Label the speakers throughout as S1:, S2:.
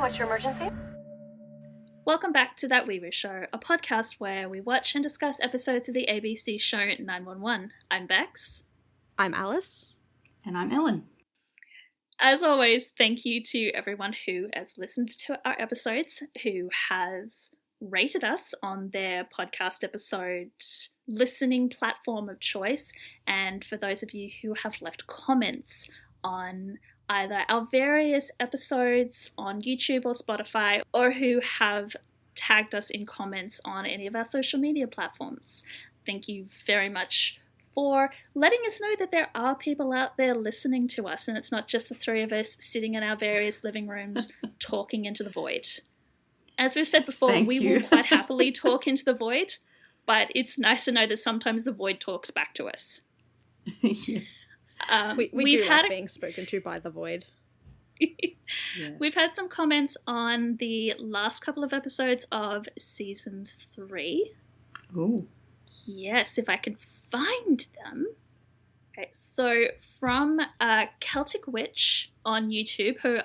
S1: what's your emergency?
S2: Welcome back to That Wee Wee Show, a podcast where we watch and discuss episodes of the ABC show 911. I'm Bex.
S3: I'm Alice.
S4: And I'm Ellen.
S2: As always, thank you to everyone who has listened to our episodes, who has rated us on their podcast episode listening platform of choice, and for those of you who have left comments on either our various episodes on YouTube or Spotify, or who have tagged us in comments on any of our social media platforms. Thank you very much for letting us know that there are people out there listening to us, and it's not just the three of us sitting in our various living rooms talking into the void. As we've said before, we will quite happily talk into the void, but it's nice to know that sometimes the void talks back to us.
S4: Yeah.
S3: We do like being spoken to by the void.
S2: Yes. We've had some comments on the last couple of episodes of season 3.
S4: Ooh.
S2: Yes, if I can find them. Okay, so from Celtic Witch on YouTube, who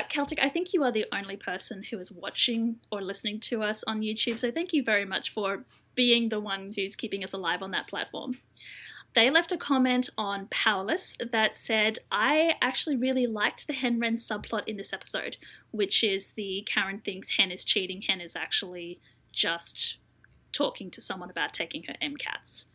S2: Celtic, I think you are the only person who is watching or listening to us on YouTube, so thank you very much for being the one who's keeping us alive on that platform. They left a comment on Powerless that said, I actually really liked the Hen-Ren subplot in this episode, which is the Karen thinks Hen is cheating, Hen is actually just talking to someone about taking her MCATs.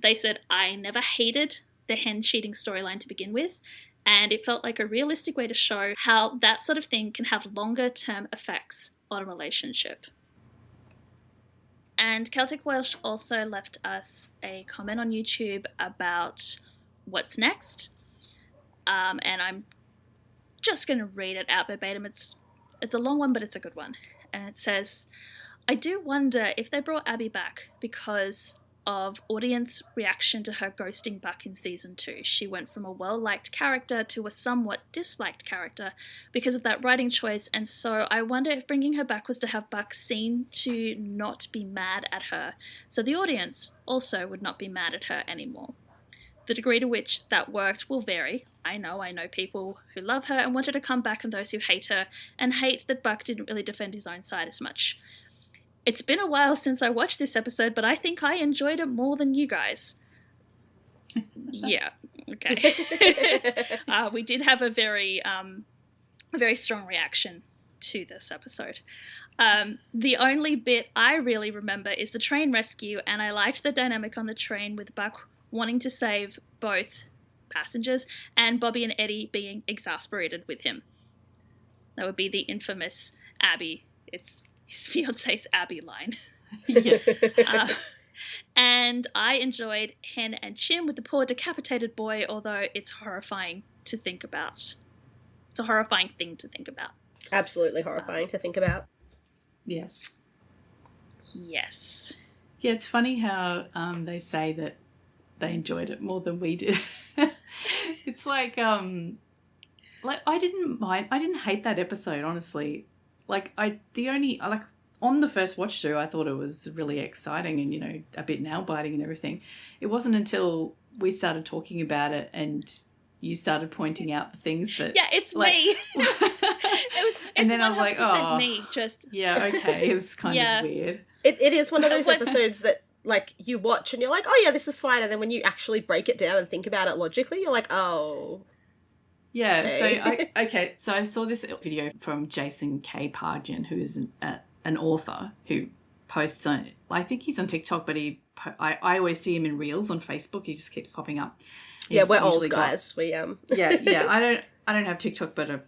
S2: They said, I never hated the Hen cheating storyline to begin with, and it felt like a realistic way to show how that sort of thing can have longer-term effects on a relationship. And Celtic Welsh also left us a comment on YouTube about what's next. And I'm just going to read it out verbatim. It's a long one, but it's a good one. And it says, I do wonder if they brought Abby back because of audience reaction to her ghosting Buck in season 2. She went from a well-liked character to a somewhat disliked character because of that writing choice, and so I wonder if bringing her back was to have Buck seen to not be mad at her, so the audience also would not be mad at her anymore. The degree to which that worked will vary. I know people who love her and wanted to come back and those who hate her, and hate that Buck didn't really defend his own side as much. It's been a while since I watched this episode, but I think I enjoyed it more than you guys. Yeah, okay. We did have a very strong reaction to this episode. The only bit I really remember is the train rescue, and I liked the dynamic on the train with Buck wanting to save both passengers and Bobby and Eddie being exasperated with him. That would be the infamous Abby. It's his fiance's Abby line.
S4: Yeah.
S2: And I enjoyed Hen and Chim with the poor decapitated boy, although it's horrifying to think about. It's a horrifying thing to think about.
S3: Absolutely horrifying to think about.
S4: Yes.
S2: Yes.
S4: Yeah, it's funny how they say that they enjoyed it more than we did. It's like I didn't hate that episode, honestly. On the first watch through, I thought it was really exciting and, a bit nail-biting and everything. It wasn't until we started talking about it and you started pointing out the things that...
S2: Yeah, it's me.
S4: And then I was like, oh...
S2: me, just...
S4: Yeah, okay, it's kind of weird.
S3: It is one of those episodes that, you watch and you're like, oh yeah, this is fine. And then when you actually break it down and think about it logically, you're like, oh...
S4: Yeah,
S3: okay.
S4: So I saw this video from Jason K. Pargian, who is an author who posts on, I think he's on TikTok, but I always see him in Reels on Facebook. He just keeps popping up.
S3: We're old guys. Yeah.
S4: I don't have TikTok, but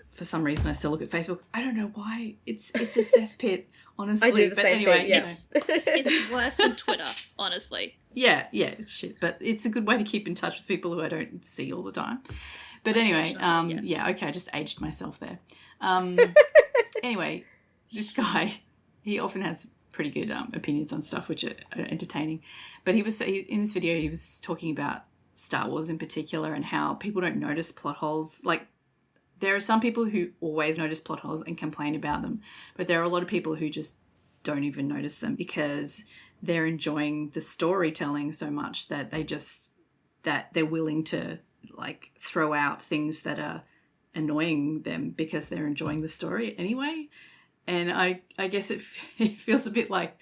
S4: for some reason I still look at Facebook. I don't know why. It's a cesspit, honestly.
S3: I do the same thing, yes.
S2: It's worse than Twitter, honestly.
S4: Yeah, it's shit. But it's a good way to keep in touch with people who I don't see all the time. But anyway,
S2: yes.
S4: Yeah, okay, I just aged myself there. Anyway, this guy, he often has pretty good opinions on stuff which are entertaining. But in this video, he was talking about Star Wars in particular and how people don't notice plot holes. Like, there are some people who always notice plot holes and complain about them, but there are a lot of people who just don't even notice them because they're enjoying the storytelling so much that they're willing to throw out things that are annoying them because they're enjoying the story anyway. And I guess it feels a bit like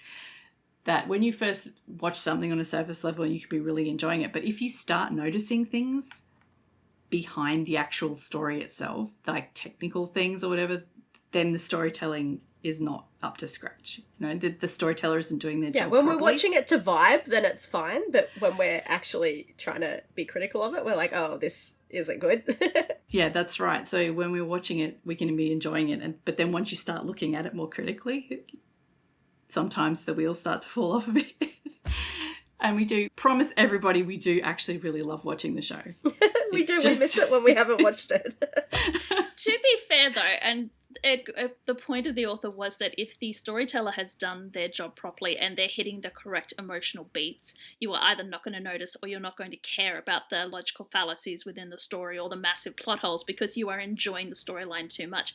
S4: that when you first watch something on a surface level, you could be really enjoying it. But if you start noticing things behind the actual story itself, like technical things or whatever, then the storytelling is not up to scratch. You know, the storyteller isn't doing their job
S3: when
S4: properly.
S3: we're watching it to vibe, then it's fine. But when we're actually trying to be critical of it, we're like, oh, this isn't good.
S4: Yeah, that's right. So when we're watching it, we can be enjoying it. But then once you start looking at it more critically, sometimes the wheels start to fall off a bit. And we do promise everybody we do actually really love watching the show.
S3: We miss it when we haven't watched it.
S2: To be fair, though, and the point of the author was that if the storyteller has done their job properly and they're hitting the correct emotional beats, you are either not going to notice or you're not going to care about the logical fallacies within the story or the massive plot holes because you are enjoying the storyline too much.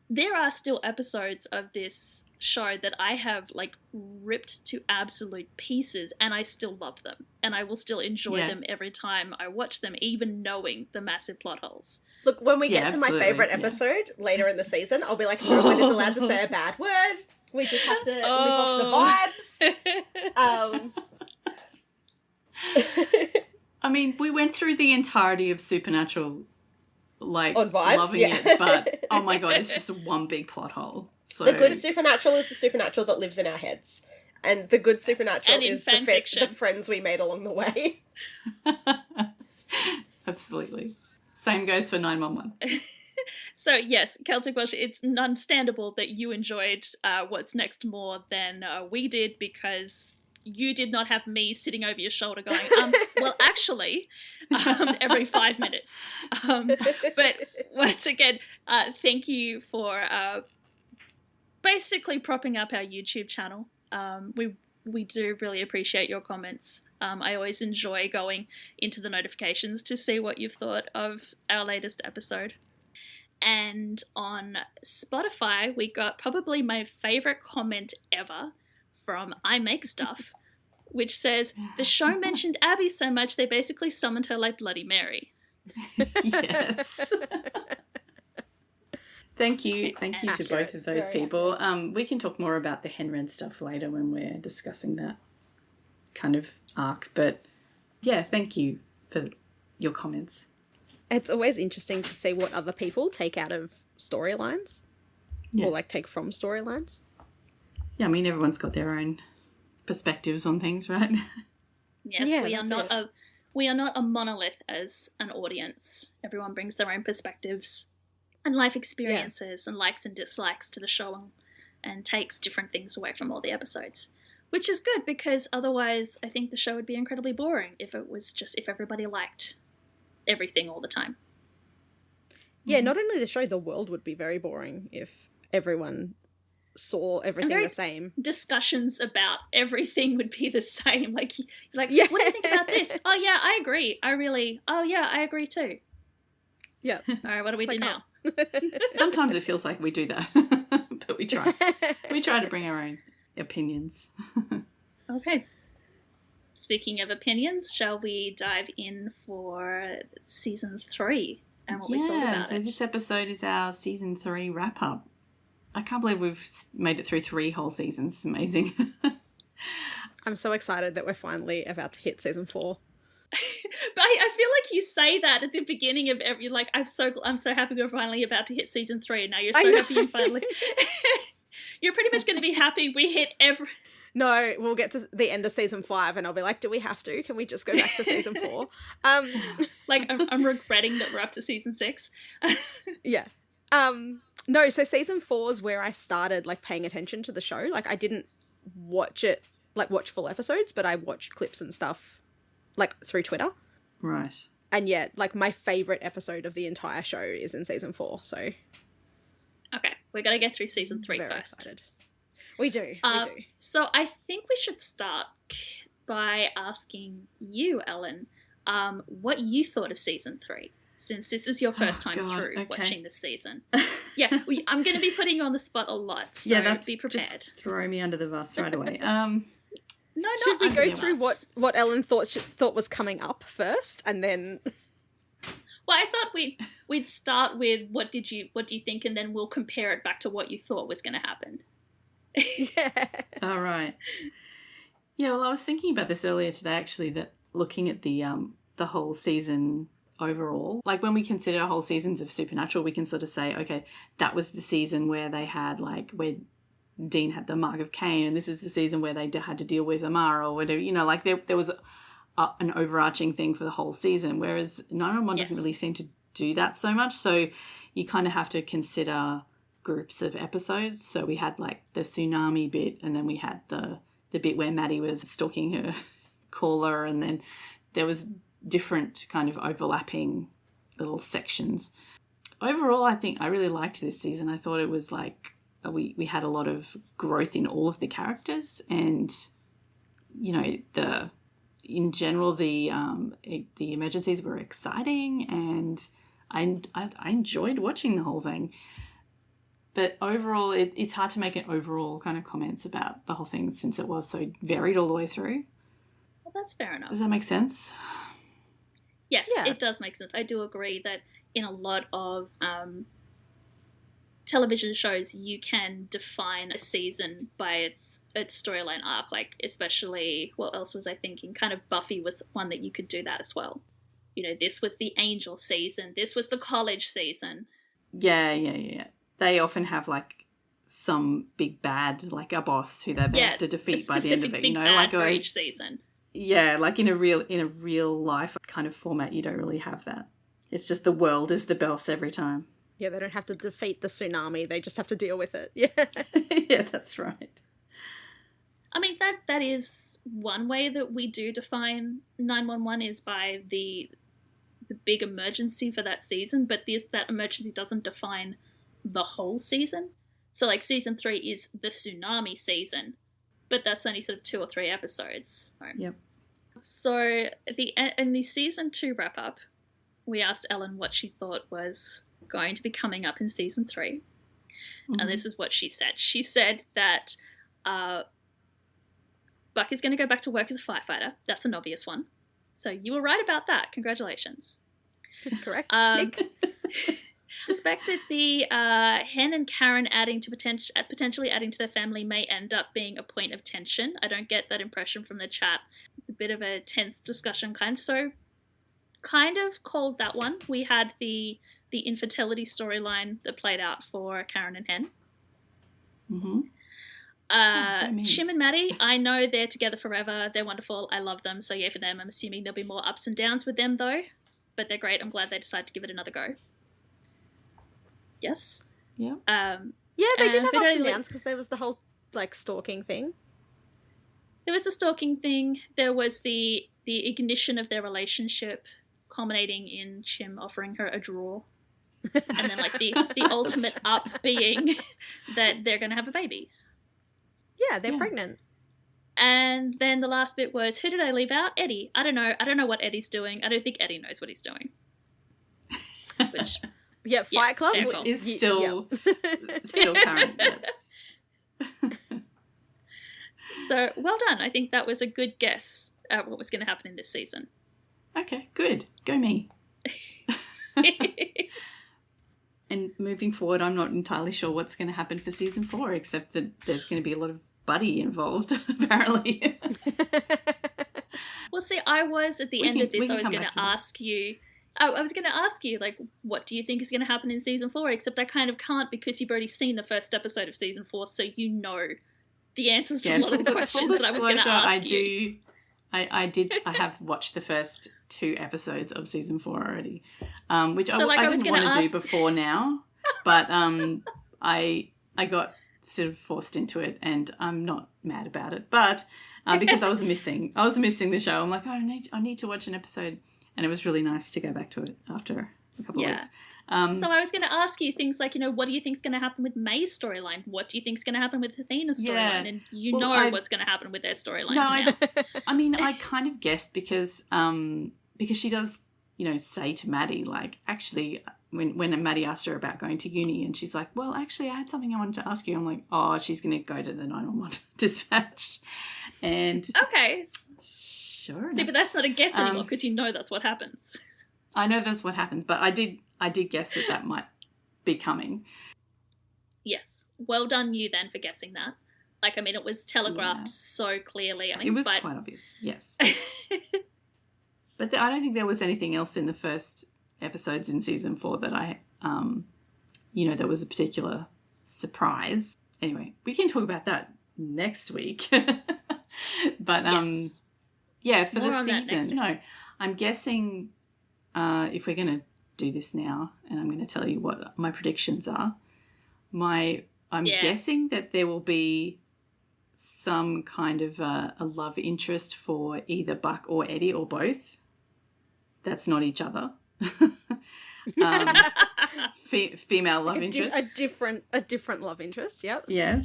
S2: There are still episodes of this show that I have like ripped to absolute pieces and I still love them and I will still enjoy them every time I watch them, even knowing the massive plot holes.
S3: Look, when we get to my favourite episode later in the season, I'll be like, no one is allowed to say a bad word. We just have to live off the vibes.
S4: I mean, we went through the entirety of Supernatural, like,
S3: on vibes,
S4: loving it, but oh my god, it's just one big plot hole. So
S3: the good Supernatural is the Supernatural that lives in our heads. And the good Supernatural is the friends we made along the way.
S4: Absolutely. Same goes for 911.
S2: So yes, Celtic Welsh, it's understandable that you enjoyed What's Next more than we did because you did not have me sitting over your shoulder going, well, actually, every 5 minutes. But once again, thank you for basically propping up our YouTube channel. We do really appreciate your comments. I always enjoy going into the notifications to see what you've thought of our latest episode. And on Spotify, we got probably my favourite comment ever from I Make Stuff, which says, the show mentioned Abby so much they basically summoned her like Bloody Mary.
S4: Yes. Thank you to both of those people. We can talk more about the Henren stuff later when we're discussing that kind of arc. But yeah, thank you for your comments.
S1: It's always interesting to see what other people take out of storylines or like take from storylines.
S4: Yeah, I mean, everyone's got their own perspectives on things, right?
S2: Yes, yeah, we are not a monolith as an audience. Everyone brings their own perspectives and life experiences and likes and dislikes to the show and takes different things away from all the episodes, which is good because otherwise I think the show would be incredibly boring if everybody liked everything all the time.
S1: Yeah, not only the show, the world would be very boring if everyone saw everything the same.
S2: Discussions about everything would be the same. Like, what do you think about this? Oh yeah, I agree. I agree too.
S1: Yeah.
S2: All right, what do we do now?
S4: Sometimes it feels like we do that, but we try. We try to bring our own opinions.
S2: Okay. Speaking of opinions, shall we dive in for season 3 and what we thought about it?
S4: So this episode is our season 3 wrap up. I can't believe we've made it through 3 whole seasons. It's amazing.
S1: I'm so excited that we're finally about to hit season 4.
S2: But I feel like you say that at the beginning of every, like, I'm so happy we're finally about to hit season 3, and now you're so happy you finally. You're pretty much going to be happy we hit every.
S1: No, we'll get to the end of season 5 and I'll be like, do we have to? Can we just go back to season 4?
S2: Like, I'm regretting that we're up to season 6.
S1: Yeah. No, so season 4 is where I started, like, paying attention to the show. Like, I didn't watch full episodes, but I watched clips and stuff, like, through Twitter.
S4: Right.
S1: And yeah, like, my favourite episode of the entire show is in season 4, so.
S2: Okay, we got to get through season 3
S1: Very
S2: first.
S1: Excited. We do.
S2: So I think we should start by asking you, Ellen, what you thought of season 3, since this is your first time through watching this season. Yeah, I'm going to be putting you on the spot a lot, so be prepared.
S4: Just throw me under the bus right away.
S2: No,
S1: should we go through what Ellen thought was coming up first, and then?
S2: Well, I thought we'd start with what do you think, and then we'll compare it back to what you thought was going to happen.
S1: Yeah.
S4: All right. Yeah, well, I was thinking about this earlier today, actually, that looking at the whole season overall, like when we consider whole seasons of Supernatural, we can sort of say, okay, that was the season where they had where Dean had the mark of Cain, and this is the season where they had to deal with Amara or whatever, like there was an overarching thing for the whole season, whereas 911 doesn't really seem to do that so much. So you kind of have to consider groups of episodes. So we had the tsunami bit, and then we had the bit where Maddie was stalking her caller, and then there was different kind of overlapping little sections. Overall, I think I really liked this season. I thought it was we had a lot of growth in all of the characters, and in general the emergencies were exciting, and I enjoyed watching the whole thing. But overall, it's hard to make an overall kind of comments about the whole thing since it was so varied all the way through.
S2: Well, that's fair enough.
S4: Does that make sense?
S2: Yes, It does make sense. I do agree that in a lot of television shows, you can define a season by its storyline arc. Especially, what else was I thinking? Kind of Buffy was one that you could do that as well. This was the Angel season. This was the college season.
S4: Yeah. They often have some big bad, a boss who they have to defeat by the end of it.
S2: For each season.
S4: Yeah, in a real life kind of format, you don't really have that. It's just the world is the boss every time.
S1: Yeah, they don't have to defeat the tsunami. They just have to deal with it. Yeah.
S4: Yeah, that's right.
S2: I mean, that is one way that we do define 911 is by the big emergency for that season, but that emergency doesn't define the whole season. So season 3 is the tsunami season, but that's only sort of 2 or 3 episodes.
S4: Yep.
S2: So in the season 2 wrap up, we asked Ellen what she thought was going to be coming up in season 3. Mm-hmm. And this is what she said. She said that Buck is going to go back to work as a firefighter. That's an obvious one. So you were right about that. Congratulations.
S1: Correct.
S2: Suspect that the Hen and Karen potentially adding to their family may end up being a point of tension. I don't get that impression from the chat. It's a bit of a tense discussion kind of called that one. We had the infertility storyline that played out for Karen and Hen.
S4: Mm-hmm.
S2: Shim and Maddie, I know they're together forever. They're wonderful. I love them. So yeah, for them, I'm assuming there'll be more ups and downs with them though. But they're great. I'm glad they decided to give it another go. Yes.
S4: Yeah.
S1: Yeah, they did have ups and downs because there was the whole stalking thing.
S2: There was the stalking thing. There was the ignition of their relationship, culminating in Shim offering her a drawer, and then the ultimate up being that they're going to have a baby.
S1: Yeah, they're pregnant.
S2: And then the last bit was, who did I leave out? Eddie. I don't know what Eddie's doing. I don't think Eddie knows what he's doing. Which,
S1: yeah, Fight Club
S4: is still current. Yes.
S2: So well done. I think that was a good guess at what was going to happen in this season.
S4: Okay, good. Go me. And moving forward, I'm not entirely sure what's going to happen for season 4, except that there's going to be a lot of Buddy involved, apparently.
S2: Well, see, I was at the end of this, I was going to ask you, what do you think is going to happen in season 4? Except I kind of can't because you've already seen the first episode of season 4, so you know the answers to a lot of the questions that I was going to ask you.
S4: I have watched the first 2 episodes of season 4 already, which I didn't want to do before now, but I got sort of forced into it, and I'm not mad about it. But because I was missing the show, I'm like, I need to watch an episode, and it was really nice to go back to it after a couple of weeks.
S2: So I was going to ask you things like, what do you think is going to happen with May's storyline? What do you think is going to happen with Athena's storyline? And what's going to happen with their storylines now.
S4: I mean, I kind of guessed because she does, say to Maddie, actually, when Maddie asked her about going to uni, and she's like, well, actually, I had something I wanted to ask you. I'm like, oh, she's going to go to the 911 dispatch. And
S2: okay.
S4: sure.
S2: See, but that's not a guess anymore because that's what happens.
S4: I know that's what happens, but I did guess that might be coming.
S2: Yes. Well done you then for guessing that. Like, I mean, it was telegraphed so clearly. I mean,
S4: it was quite obvious, yes. But I don't think there was anything else in the first episodes in season 4 that there was a particular surprise. Anyway, we can talk about that next week. But
S2: yes.
S4: Yeah, for
S2: More
S4: the
S2: on that next
S4: season, no, I'm guessing if we're going to do this now, and I'm going to tell you what my predictions are. I'm guessing that there will be some kind of a love interest for either Buck or Eddie or both. That's not each other. Female love interest.
S1: A different love interest. Yep.
S4: Yeah.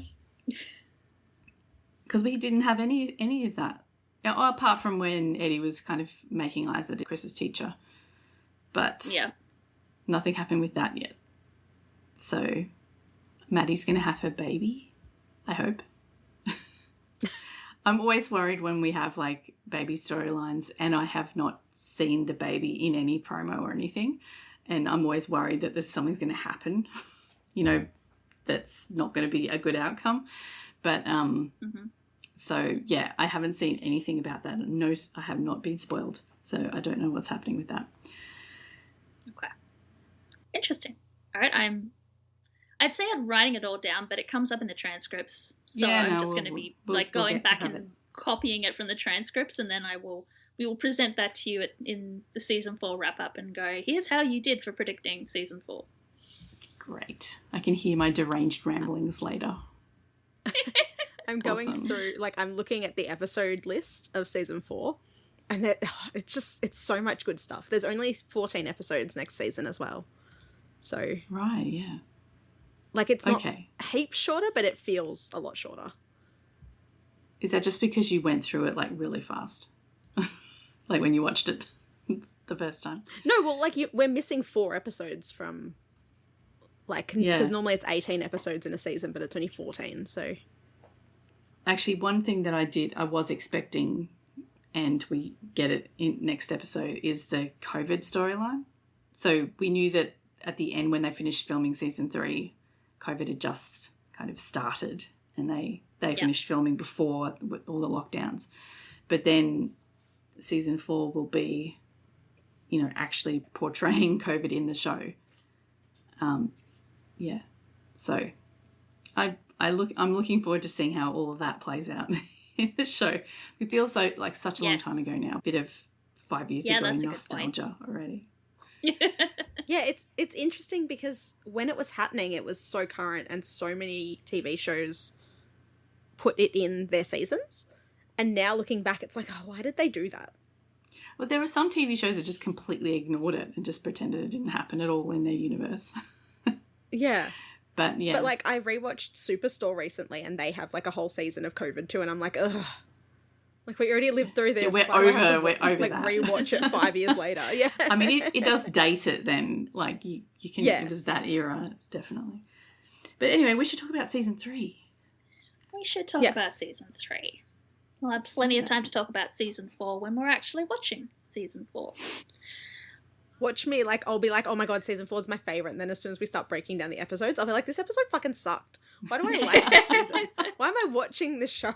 S4: Because we didn't have any of that. Apart from when Eddie was kind of making eyes at Chris's teacher. But nothing happened with that yet. So Maddie's going to have her baby, I hope. I'm always worried when we have like baby storylines and I have not seen the baby in any promo or anything. And I'm always worried that there's something's going to happen, that's not going to be a good outcome. But so, yeah, I haven't seen anything about that. No, I have not been spoiled. So I don't know what's happening with that.
S2: Okay. Interesting. All right, I'd say I'm writing it all down, but it comes up in the transcripts. So I'm just going to be going back and copying it from the transcripts, and then we will present that to you in the season 4 wrap up and go, here's how you did for predicting season 4.
S4: Great. I can hear my deranged ramblings later.
S1: I'm going through, I'm looking at the episode list of season 4, and it's so much good stuff. There's only 14 episodes next season as well. So.
S4: Right, yeah.
S1: It's not heaps shorter, but it feels a lot shorter.
S4: Is that just because you went through it, really fast? Like when you watched it the first time?
S1: No, well, we're missing 4 episodes from, because normally it's 18 episodes in a season, but it's only 14, so.
S4: Actually, one thing that I was expecting, and we get it in next episode, is the COVID storyline. So we knew that at the end when they finished filming season 3, COVID had just kind of started and they finished filming before with all the lockdowns. But then season 4 will be, actually portraying COVID in the show. So I'm looking forward to seeing how all of that plays out in the show. It feels such a long time ago now. A bit of 5 years ago nostalgia already.
S1: Yeah, it's interesting because when it was happening, it was so current and so many TV shows put it in their seasons. And now looking back, it's why did they do that?
S4: Well, there were some TV shows that just completely ignored it and just pretended it didn't happen at all in their universe.
S1: Yeah.
S4: But yeah.
S1: But I rewatched Superstore recently and they have a whole season of COVID too, and I'm ugh. We already lived through this.
S4: Yeah, we're over that.
S1: Rewatch it 5 years later. Yeah.
S4: I mean, it does date it then. You can. Yeah. It was that era, definitely. But anyway, we should talk about season 3.
S2: We should talk about season 3. We'll have plenty of time to talk about season 4 when we're actually watching season 4.
S1: Watch me, I'll be oh my god, season 4 is my favourite, and then as soon as we start breaking down the episodes, I'll be this episode fucking sucked. Why do I like this season? Why am I watching this show?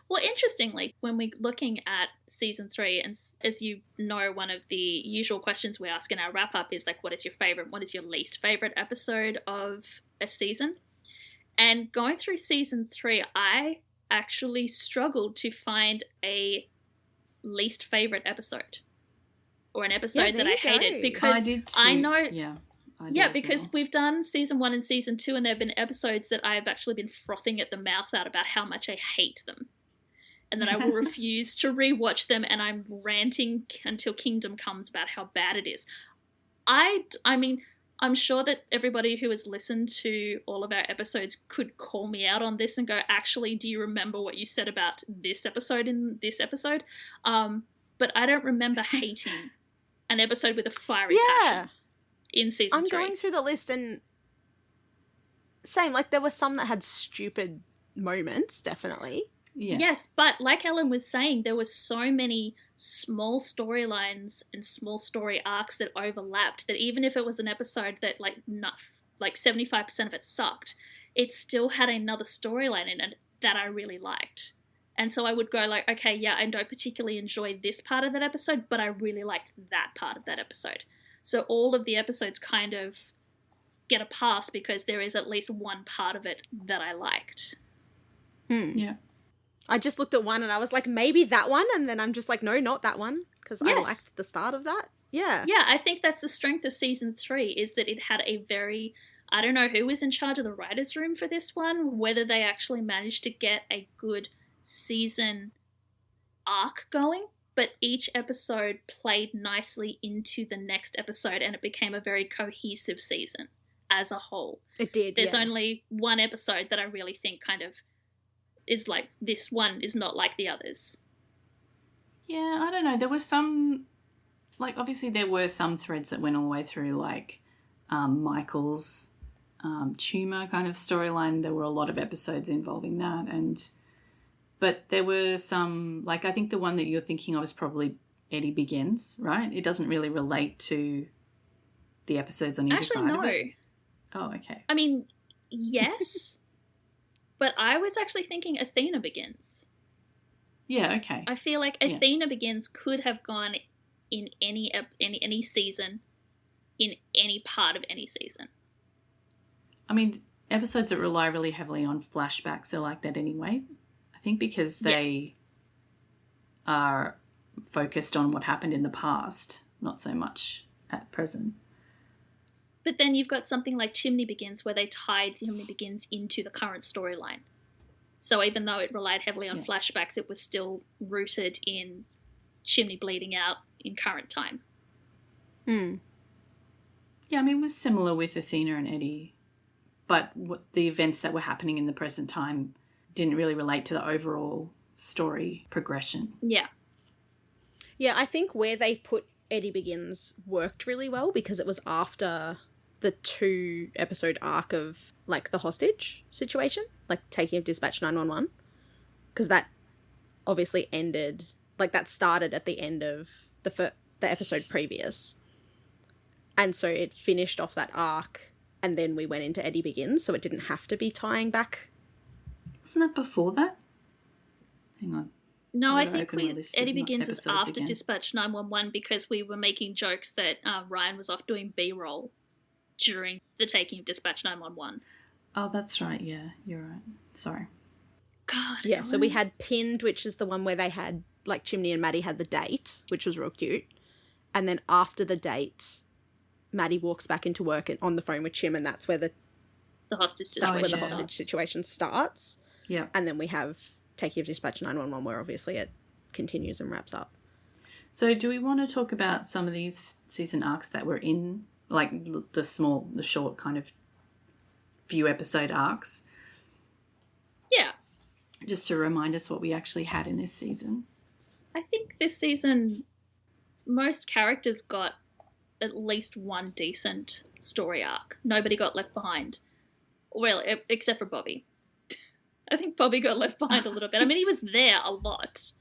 S2: Well, interestingly, when we're looking at season 3, and as you know, one of the usual questions we ask in our wrap-up is what is your favourite, what is your least favourite episode of a season? And going through season 3, I actually struggled to find a least favourite episode. Or an episode that I hated, because
S4: I did too.
S2: I know...
S4: Yeah,
S2: because we've done season 1 and season 2, and there have been episodes that I've actually been frothing at the mouth out about how much I hate them. And then I will refuse to rewatch them, and I'm ranting until Kingdom Comes about how bad it is. I mean, I'm sure that everybody who has listened to all of our episodes could call me out on this and go, actually, do you remember what you said about this episode in this episode? But I don't remember hating an episode with a fiery passion in season 3.
S1: I'm going through the list and same, there were some that had stupid moments, definitely.
S4: Yeah.
S2: Yes, but like Ellen was saying, there were so many small storylines and small story arcs that overlapped that even if it was an episode that like 75% of it sucked, it still had another storyline in it that I really liked. And so I would go like, okay, yeah, I don't particularly enjoy this part of that episode, but I really liked that part of that episode. So all of the episodes kind of get a pass because there is at least one part of it that I liked.
S4: Yeah.
S1: I just looked at one and I was like, maybe that one. And then I'm just like, no, not that one. Because I
S2: Yes.
S1: liked the start of that. Yeah.
S2: Yeah, I think that's the strength of season 3 is that it had a very, I don't know who was in charge of the writer's room for this one, whether they actually managed to get a good season arc going, but each episode played nicely into the next episode and it became a very cohesive season as a whole.
S1: It did.
S2: There's
S1: yeah.
S2: only one episode that I really think kind of is like, this one is not like the others.
S4: Yeah, I don't know. There were some, like, obviously there were some threads that went all the way through, like Michael's tumor kind of storyline. There were a lot of episodes involving that. But there were some, like, I think the one that you're thinking of is probably Eddie Begins, right? It doesn't really relate to the episodes on either
S2: Actually,
S4: side
S2: no.
S4: of it. Oh, okay.
S2: I mean, yes, but I was actually thinking Athena Begins.
S4: Yeah, okay.
S2: I feel like
S4: Yeah.
S2: Athena Begins could have gone in any season, in any part of any season.
S4: I mean, episodes that rely really heavily on flashbacks are like that anyway. I think because they
S2: Yes.
S4: are focused on what happened in the past, not so much at present.
S2: But then you've got something like Chimney Begins where they tied Chimney Begins into the current storyline. So even though it relied heavily on
S4: Yeah.
S2: flashbacks, it was still rooted in Chimney bleeding out in current time.
S1: Hmm.
S4: Yeah, I mean, it was similar with Athena and Eddie, but the events that were happening in the present time didn't really relate to the overall story progression.
S2: Yeah.
S1: Yeah, I think where they put Eddie Begins worked really well because it was after the 2-episode arc of, like, the hostage situation, like taking of Dispatch 911, because that obviously ended, like, that started at the end of the episode previous. And so it finished off that arc, and then we went into Eddie Begins, so it didn't have to be tying back.
S4: Wasn't that before that? Hang on.
S2: No,
S4: I'm
S2: I
S4: gonna
S2: think
S4: open my list of
S2: Eddie Begins is
S4: episodes
S2: after
S4: again.
S2: Dispatch 911 because we were making jokes that Ryan was off doing B-roll during the taking of Dispatch 911.
S4: Oh, that's right. Yeah, you're right. Sorry.
S2: God.
S1: Yeah, so we
S2: Ellen.
S1: had Pinned, which is the one where they had, like, Chimney and Maddie had the date, which was real cute. And then after the date, Maddie walks back into work and on the phone with Chim, and that's where the
S2: the hostage
S1: that's where the
S2: situation
S1: hostage
S2: starts.
S1: situation starts.
S4: Yeah.
S1: And then we have Taking of Dispatch 911, where obviously it continues and wraps up.
S4: So do we want to talk about some of these season arcs that were in, like the short kind of few episode arcs,
S2: Yeah.
S4: just to remind us what we actually had in this season?
S2: I think this season, most characters got at least one decent story arc. Nobody got left behind. Well, except for Bobby. I think Bobby got left behind a little bit. I mean, he was there a lot,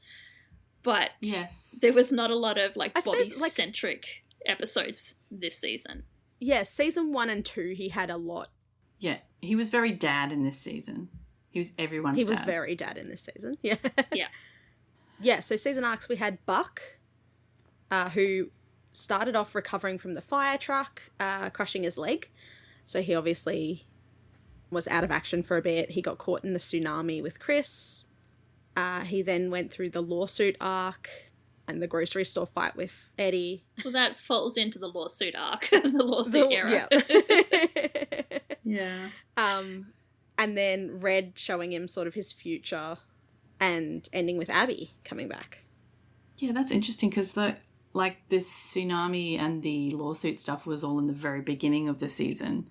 S2: but
S4: Yes.
S2: there was not a lot of, like,
S1: I suppose,
S2: Bobby-centric episodes this season.
S1: Yeah, season 1 and 2, he had a lot.
S4: Yeah, he was very dad in this season. He was everyone's
S1: He
S4: dad.
S1: was very dad in this season. Yeah.
S2: Yeah.
S1: Yeah, so season arcs, we had Buck, who started off recovering from the fire truck, crushing his leg. So he obviously was out of action for a bit. He got caught in the tsunami with Chris. He then went through the lawsuit arc and the grocery store fight with Eddie.
S2: Well, that falls into the lawsuit arc, the lawsuit era.
S1: Yeah.
S4: Yeah.
S1: And then Red showing him sort of his future and ending with Abby coming back.
S4: Yeah, that's interesting because the tsunami and the lawsuit stuff was all in the very beginning of the season,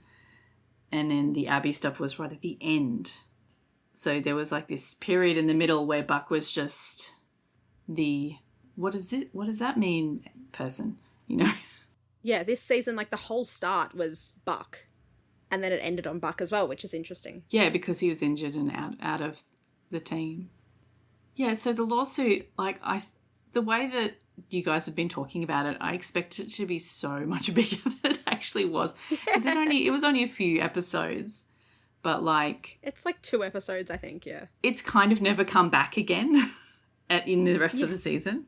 S4: and then the Abby stuff was right at the end. So there was like this period in the middle where Buck was just the what does that mean person, you know?
S1: Yeah, this season, like, the whole start was Buck. And then it ended on Buck as well, which is interesting.
S4: Yeah, because he was injured and out of the team. Yeah, so the lawsuit, like, the way that you guys had been talking about it, I expected it to be so much bigger than it actually was. Because it was only a few episodes, but, like...
S1: It's like 2 episodes, I think, yeah.
S4: It's kind of never come back again in the rest of the season.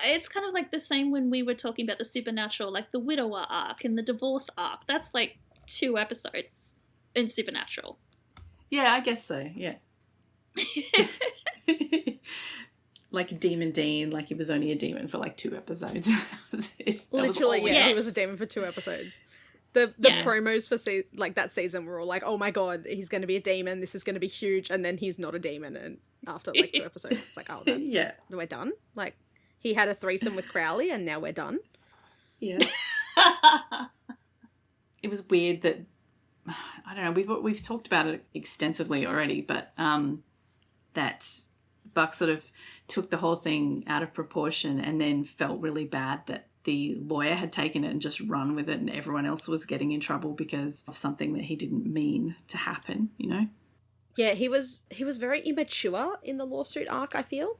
S2: It's kind of like the same when we were talking about the Supernatural, like the widower arc and the divorce arc. That's like 2 episodes in Supernatural.
S4: Yeah, I guess so, yeah. Like Demon Dean, like he was only a demon for like 2 episodes.
S1: Literally, yeah,
S2: Yes.
S1: he was a demon for 2 episodes. The promos for like that season were all like, oh my god, he's going to be a demon, this is going to be huge, and then he's not a demon, and after like 2 episodes, it's like, oh, that's we're done. Like, he had a threesome with Crowley, and now we're done.
S4: Yeah. It was weird that, I don't know, we've talked about it extensively already, but that Buck sort of took the whole thing out of proportion and then felt really bad that the lawyer had taken it and just run with it and everyone else was getting in trouble because of something that he didn't mean to happen, you know?
S1: Yeah, he was very immature in the lawsuit arc, I feel.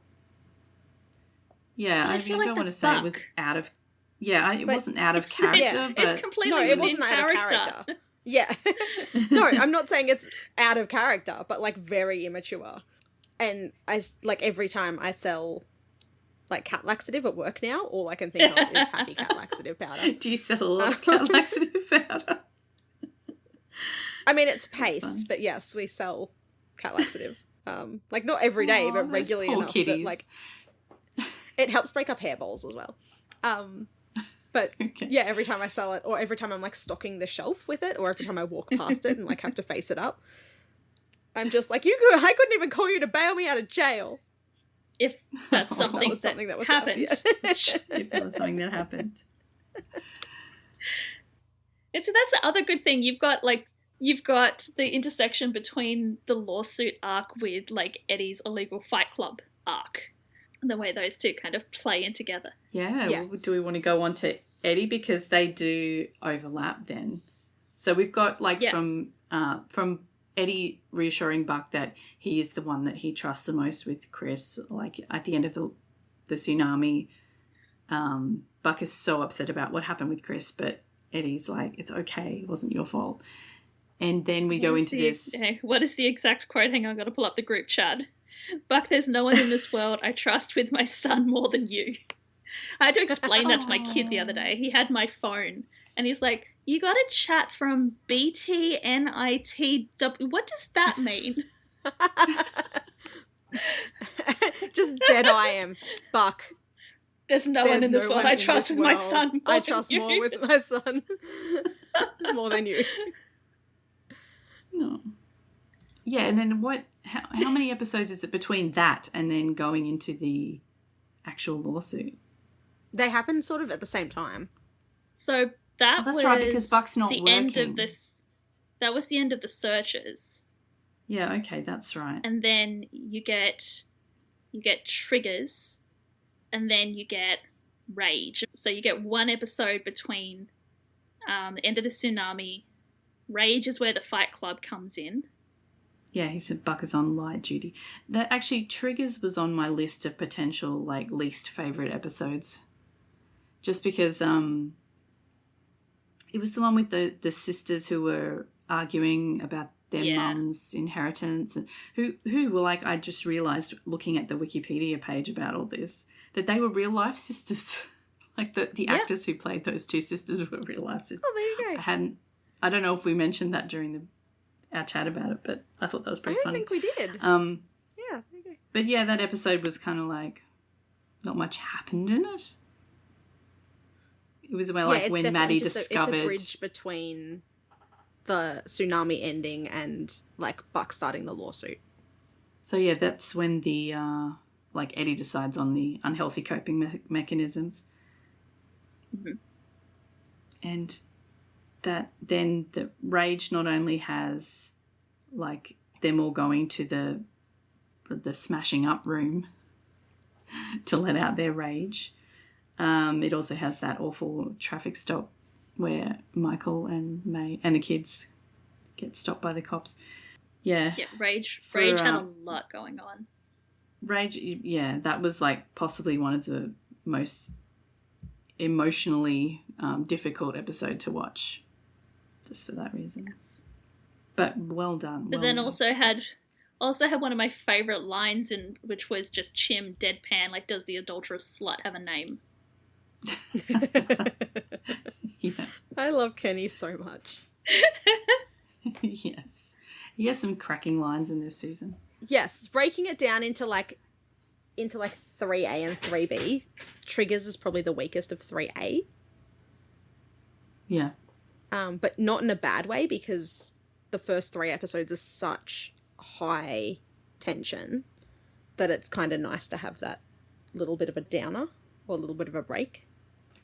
S4: Yeah, I
S2: feel
S4: mean,
S2: like
S4: I don't want to
S2: that's
S4: say it
S2: Buck.
S4: was out of... Yeah, it wasn't out of character, but...
S2: It's completely
S1: No, it
S2: within
S1: wasn't out of character. Yeah. No, I'm not saying it's out of character, but like very immature. And like every time I sell like cat laxative at work now, all I can think of is Happy Cat Laxative powder.
S4: Do you sell a lot of cat laxative powder?
S1: I mean, it's
S4: fun.
S1: paste, but yes, we sell cat laxative. Like not every day, but
S4: those
S1: regularly
S4: poor
S1: enough
S4: kitties.
S1: that like it helps break up hairballs as well. But
S4: Okay.
S1: yeah, every time I sell it, or every time I'm like stocking the shelf with it, or every time I walk past it and like have to face it up, I'm just like, I couldn't even call you to bail me out of jail.
S2: If that's something,
S1: That was something that was
S2: happened.
S4: If there was something that happened.
S2: That's the other good thing. You've got the intersection between the lawsuit arc with like Eddie's illegal Fight Club arc. The way those two kind of play in together.
S4: Yeah.
S1: Yeah.
S4: Well, do we want to go on to Eddie because they do overlap then? So we've got like
S2: Yes.
S4: from Eddie reassuring Buck that he is the one that he trusts the most with Chris. Like at the end of the tsunami, Buck is so upset about what happened with Chris, but Eddie's like, it's okay, it wasn't your fault. And then we go into this.
S2: What is the exact quote? Hang on, I've got to pull up the group chat. Buck, there's no one in this world I trust with my son more than you. I had to explain that to my kid the other day. He had my phone and he's like, you got a chat from BTNITW. What does that mean?
S1: Just dead I am. Buck.
S2: There's no one in this world I trust with my son more
S1: I
S2: than
S1: trust
S2: you.
S1: more with my son. More than you.
S4: No. Yeah, and then how many episodes is it between that and then going into the actual lawsuit?
S1: They happen sort of at the same time.
S2: So that
S4: that's
S2: was
S4: right, because Buck's not
S2: the end
S4: working.
S2: of this. That was the end of the searches.
S4: Yeah, okay, that's right.
S2: And then you get triggers, and then you get rage. So you get 1 episode between the end of the tsunami. Rage is where the Fight Club comes in.
S4: Yeah, he said Buck is on light duty. That actually Triggers was on my list of potential like least favourite episodes. Just because it was the one with the sisters who were arguing about their mum's inheritance, and who were like, I just realised looking at the Wikipedia page about all this that they were real life sisters. Like the actors who played those 2 sisters were real life sisters.
S1: Oh, there you go.
S4: I don't know if we mentioned that during our chat about it, but I thought that was pretty
S1: I don't
S4: funny.
S1: think we did.
S4: Yeah,
S1: there you go.
S4: but yeah, that episode was kind of like not much happened in it. It was about like
S1: it's
S4: when
S1: definitely
S4: Maddie
S1: just
S4: discovered.
S1: it's a bridge between the tsunami ending and like Buck starting the lawsuit.
S4: So yeah, that's when the like Eddie decides on the unhealthy coping mechanisms, and that then the rage not only has like them all going to the smashing up room to let out their rage. It also has that awful traffic stop where Michael and May and the kids get stopped by the cops. Yeah.
S2: Yeah, Rage
S4: For,
S2: had a lot going on.
S4: Rage, yeah, that was like possibly one of the most emotionally difficult episode to watch, just for that reason.
S2: Yes.
S4: But well done.
S2: But then also had one of my favourite lines in which was just Chim deadpan, like, does the adulterous slut have a name?
S4: Yeah.
S1: I love Kenny so much.
S4: Yes. He has some cracking lines in this season.
S1: Yes, breaking it down into 3A and 3B, Triggers is probably the weakest of 3A.
S4: Yeah.
S1: But not in a bad way, because the first 3 episodes are such high tension that it's kind of nice to have that little bit of a downer or a little bit of a break.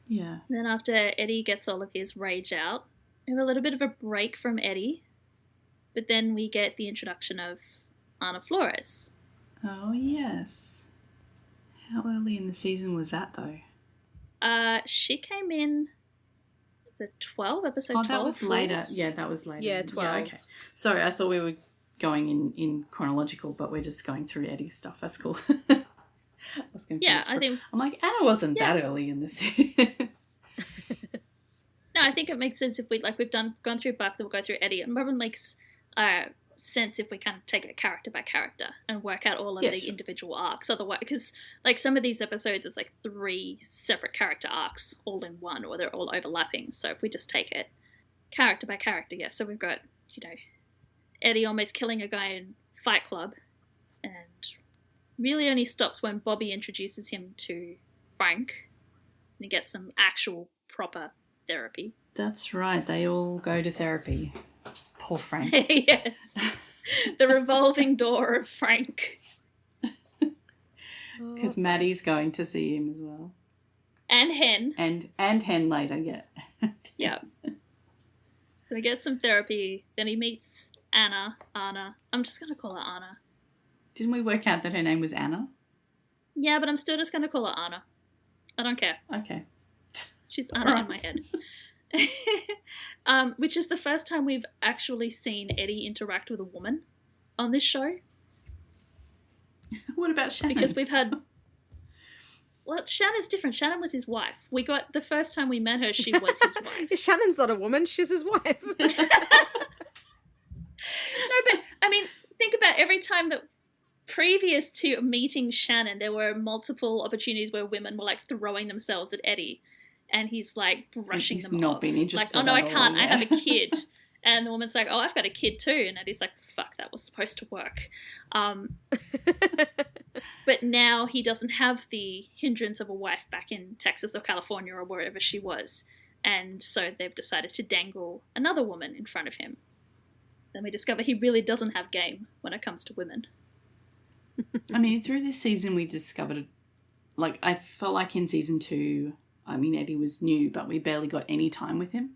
S4: Yeah.
S2: Then after Eddie gets all of his rage out, we have a little bit of a break from Eddie, but then we get the introduction of Ana Flores.
S4: Oh, yes. How early in the season was that, though?
S2: She came in, was it 12? Episode 12?
S4: Oh, that was later.
S2: Flores?
S4: Yeah, that was later.
S1: Yeah, 12.
S4: Yeah, okay. Sorry, I thought we were going in chronological, but we're just going through Eddie's stuff. That's cool. I was confused.
S2: Yeah, I think...
S4: I'm like, Anna wasn't that early in the season.
S2: No, I think it makes sense if we've gone through Buck, then we'll go through Eddie. It probably makes sense if we kind of take it character by character and work out all of the individual arcs. Otherwise, because like some of these episodes, it's like 3 separate character arcs all in one, or they're all overlapping. So if we just take it character by character, yeah. So we've got, Eddie almost killing a guy in Fight Club, and really only stops when Bobby introduces him to Frank, and he gets some actual proper therapy.
S4: That's right. They all go to therapy. Poor Frank.
S2: Yes. The revolving door of Frank.
S4: Because Maddie's going to see him as well.
S2: And Hen.
S4: And Hen later, yeah.
S2: Yeah. So he gets some therapy. Then he meets Anna. I'm just going to call her Anna.
S4: Didn't we work out that her name was Anna?
S2: Yeah, but I'm still just going to call her Anna. I don't care.
S4: Okay.
S2: She's Anna in my head. Which is the first time we've actually seen Eddie interact with a woman on this show.
S4: What about Shannon?
S2: Because we've had... Well, Shannon's different. Shannon was his wife. The first time we met her, she was his wife.
S1: Shannon's not a woman, she's his wife.
S2: No, but, I mean, think about every time that previous to meeting Shannon, there were multiple opportunities where women were, like, throwing themselves at Eddie. And he's, like, brushing them off.
S4: He's not been interested.
S2: Like, oh, no, I
S4: at all,
S2: can't.
S4: yeah.
S2: I have a kid. And the woman's like, oh, I've got a kid too. And Eddie's like, fuck, that was supposed to work. But now he doesn't have the hindrance of a wife back in Texas or California or wherever she was. And so they've decided to dangle another woman in front of him. Then we discover he really doesn't have game when it comes to women.
S4: I mean, through this season we discovered, like, I felt like in season 2, I mean, Eddie was new, but we barely got any time with him.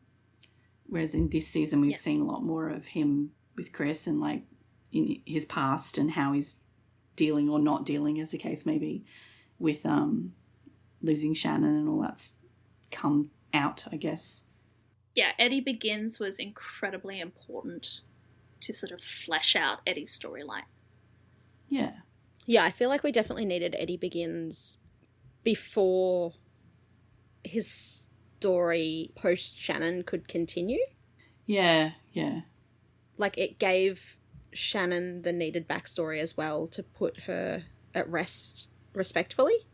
S4: Whereas in this season we've seen a lot more of him with Chris and, like, in his past and how he's dealing or not dealing, as the case may be, with losing Shannon and all that's come out, I guess.
S2: Yeah, Eddie Begins was incredibly important to sort of flesh out Eddie's storyline.
S4: Yeah.
S1: Yeah, I feel like we definitely needed Eddie Begins before his story post Shannon could continue.
S4: Yeah, yeah.
S1: Like, it gave Shannon the needed backstory as well to put her at rest respectfully,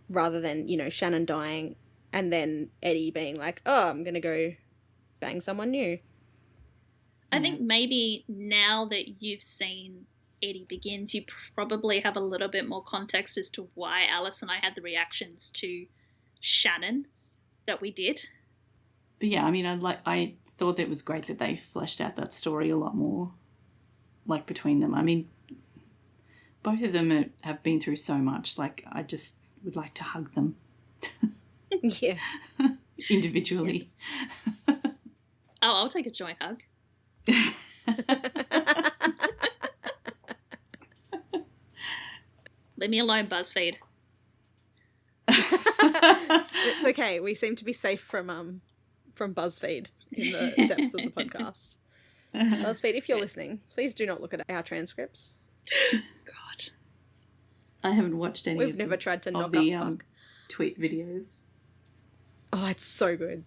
S1: rather than, Shannon dying and then Eddie being like, oh, I'm going to go bang someone new.
S2: I think maybe now that you've seen Eddie Begins, you probably have a little bit more context as to why Alice and I had the reactions to Shannon that we did.
S4: But yeah, I mean, I thought it was great that they fleshed out that story a lot more, like, between them. I mean, both of them have been through so much. Like, I just would like to hug them.
S1: Yeah.
S2: Yes.
S4: Individually.
S2: Oh, I'll take a joint hug. Leave me alone, BuzzFeed.
S1: It's okay. We seem to be safe from BuzzFeed in the depths of the podcast. BuzzFeed, if you're listening, please do not look at our transcripts.
S2: God.
S4: I haven't watched any
S1: We've never tried to knock
S4: of the
S1: up Buck.
S4: tweet videos.
S1: Oh, it's so good.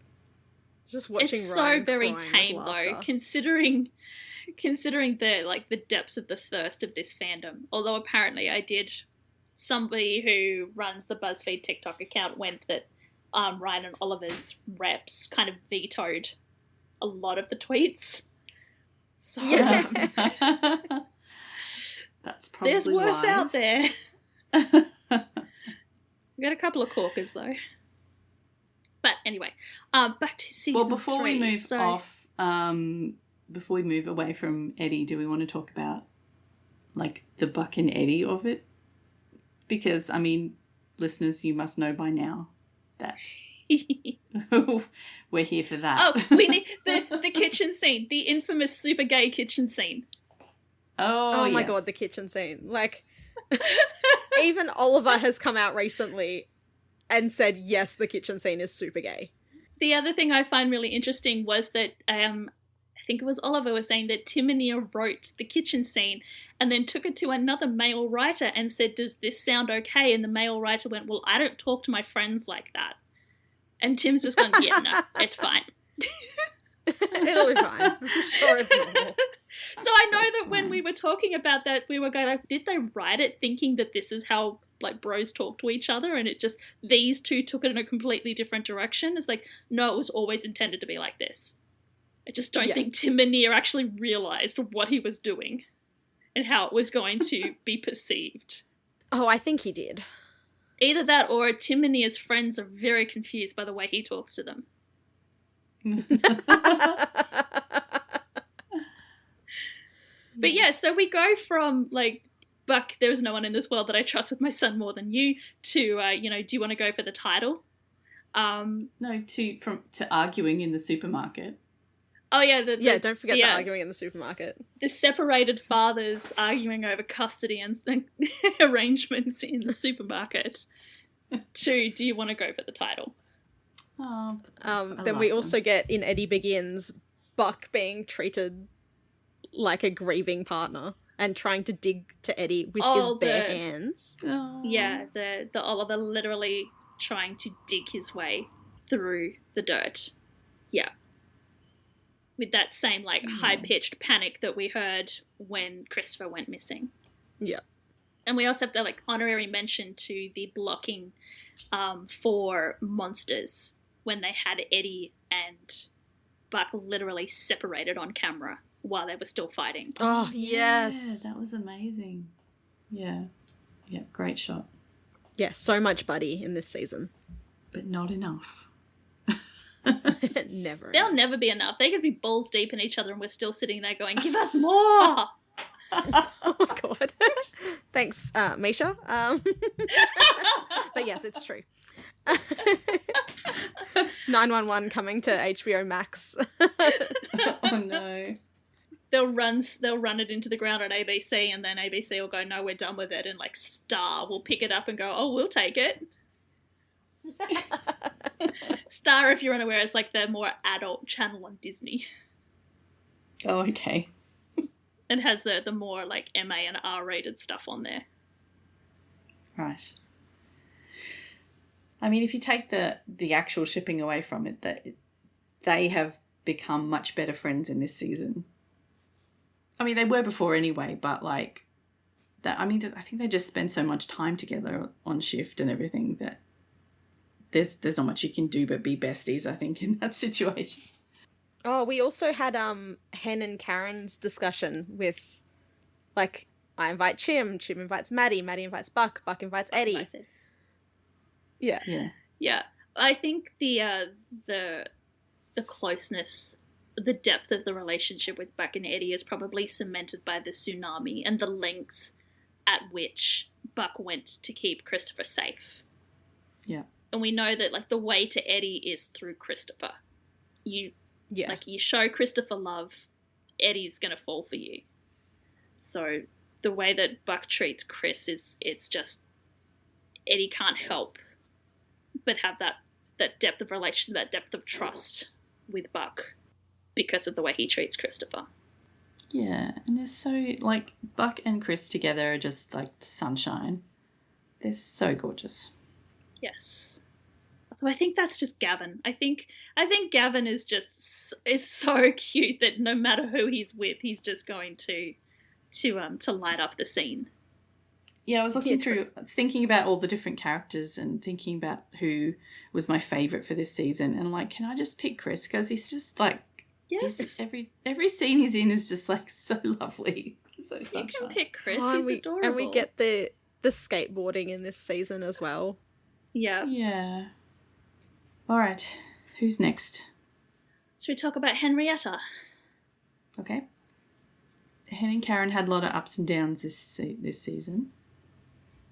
S1: Just watching
S2: It's
S1: Ryan
S2: so very
S1: crying with
S2: tame
S1: laughter.
S2: though, considering the depths of the thirst of this fandom. Although apparently somebody who runs the BuzzFeed TikTok account went that Ryan and Oliver's reps kind of vetoed a lot of the tweets. So
S1: Yeah.
S4: That's probably
S2: there's worse
S4: wise.
S2: out there. We got a couple of corkers though. But anyway, back to season
S4: Well, before
S2: 3.
S4: we move
S2: So,
S4: off, before we move away from Eddie, do we want to talk about like the Buck and Eddie of it? Because I mean, listeners, you must know by now that we're here for that.
S2: oh, we need the kitchen scene, the infamous super gay kitchen scene.
S1: Oh my
S4: yes.
S1: god, the kitchen scene. Like, even Oliver has come out recently and said, yes, the kitchen scene is super gay.
S2: The other thing I find really interesting was that I think it was Oliver was saying that Timonia wrote the kitchen scene and then took it to another male writer and said, does this sound okay? And the male writer went, well, I don't talk to my friends like that. And Tim's just gone, yeah, no, it's fine.
S1: It'll be fine. I'm sure it's normal.
S2: So I know
S4: That's
S2: that when
S4: fine.
S2: we were talking about that, we were going like, did they write it thinking that this is how like bros talk to each other, and it just these two took it in a completely different direction? It's like, no, it was always intended to be like this. I just don't
S1: Yeah.
S2: think Tim Minear actually realised what he was doing and how it was going to be perceived.
S1: Oh, I think he did.
S2: Either that or Tim Minear's friends are very confused by the way he talks to them. But yeah, so we go from like, Buck, there is no one in this world that I trust with my son more than you, to, do you want to go for the title?
S4: No, to arguing in the supermarket.
S2: Oh yeah,
S1: Yeah, don't forget the
S2: yeah.
S1: arguing in the supermarket.
S2: The separated fathers arguing over custody and arrangements in the supermarket. To, do you want to go for the title?
S4: Oh,
S1: Then we also get in Eddie Begins Buck being treated like a grieving partner and trying to dig to Eddie with his bare hands.
S2: Yeah, the Oliver literally trying to dig his way through the dirt. Yeah. With that same like high-pitched panic that we heard when Christopher went missing.
S1: Yeah.
S2: And we also have to like honorary mention to the blocking for monsters when they had Eddie and Buck literally separated on camera while they were still fighting.
S1: Oh, yes.
S4: Yeah, that was amazing. Yeah. Yeah, great shot.
S1: Yeah, so much Buddy in this season.
S4: But not enough.
S1: Never.
S2: There'll never be enough. They could be balls deep in each other and we're still sitting there going, give us more!
S1: Oh my god. Thanks, Misha. But yes, it's true. 911 coming to HBO Max.
S4: Oh no.
S2: They'll run it into the ground on ABC and then ABC will go, no, we're done with it. And like Star will pick it up and go, oh, we'll take it. Star, if you're unaware, is like the more adult channel on Disney.
S4: Oh, okay.
S2: It has the more like MA and R-rated stuff on there.
S4: Right. I mean, if you take the actual shipping away from it, that they have become much better friends in this season. I mean, they were before anyway, but like that. I mean, I think they just spend so much time together on shift and everything that there's not much you can do but be besties, I think, in that situation.
S1: Oh, we also had Hen and Karen's discussion with, like, I invite Chim invites Maddie invites Buck invites Eddie. Yeah.
S4: Yeah.
S2: Yeah, I think the closeness, the depth of the relationship with Buck and Eddie is probably cemented by the tsunami and the lengths at which Buck went to keep Christopher safe.
S4: Yeah.
S2: And we know that like the way to Eddie is through Christopher. You show Christopher love, Eddie's gonna fall for you. So the way that Buck treats Chris it's just Eddie can't help but have that depth of relation, that depth of trust with Buck because of the way he treats Christopher.
S4: Yeah, and they're so, like, Buck and Chris together are just, like, sunshine. They're so gorgeous.
S2: Yes. Although I think that's just Gavin. I think Gavin is so cute that no matter who he's with, he's just going to light up the scene.
S4: Yeah, I was looking through, thinking about all the different characters and thinking about who was my favourite for this season. And I'm like, can I just pick Chris? Because he's just like,
S2: yes,
S4: every scene he's in is just like so lovely. So sunshine.
S2: You can pick Chris. He's adorable.
S1: And we get the skateboarding in this season as well.
S2: Yeah.
S4: Yeah. All right. Who's next?
S2: Should we talk about Henrietta?
S4: Okay. Hen and Karen had a lot of ups and downs this season,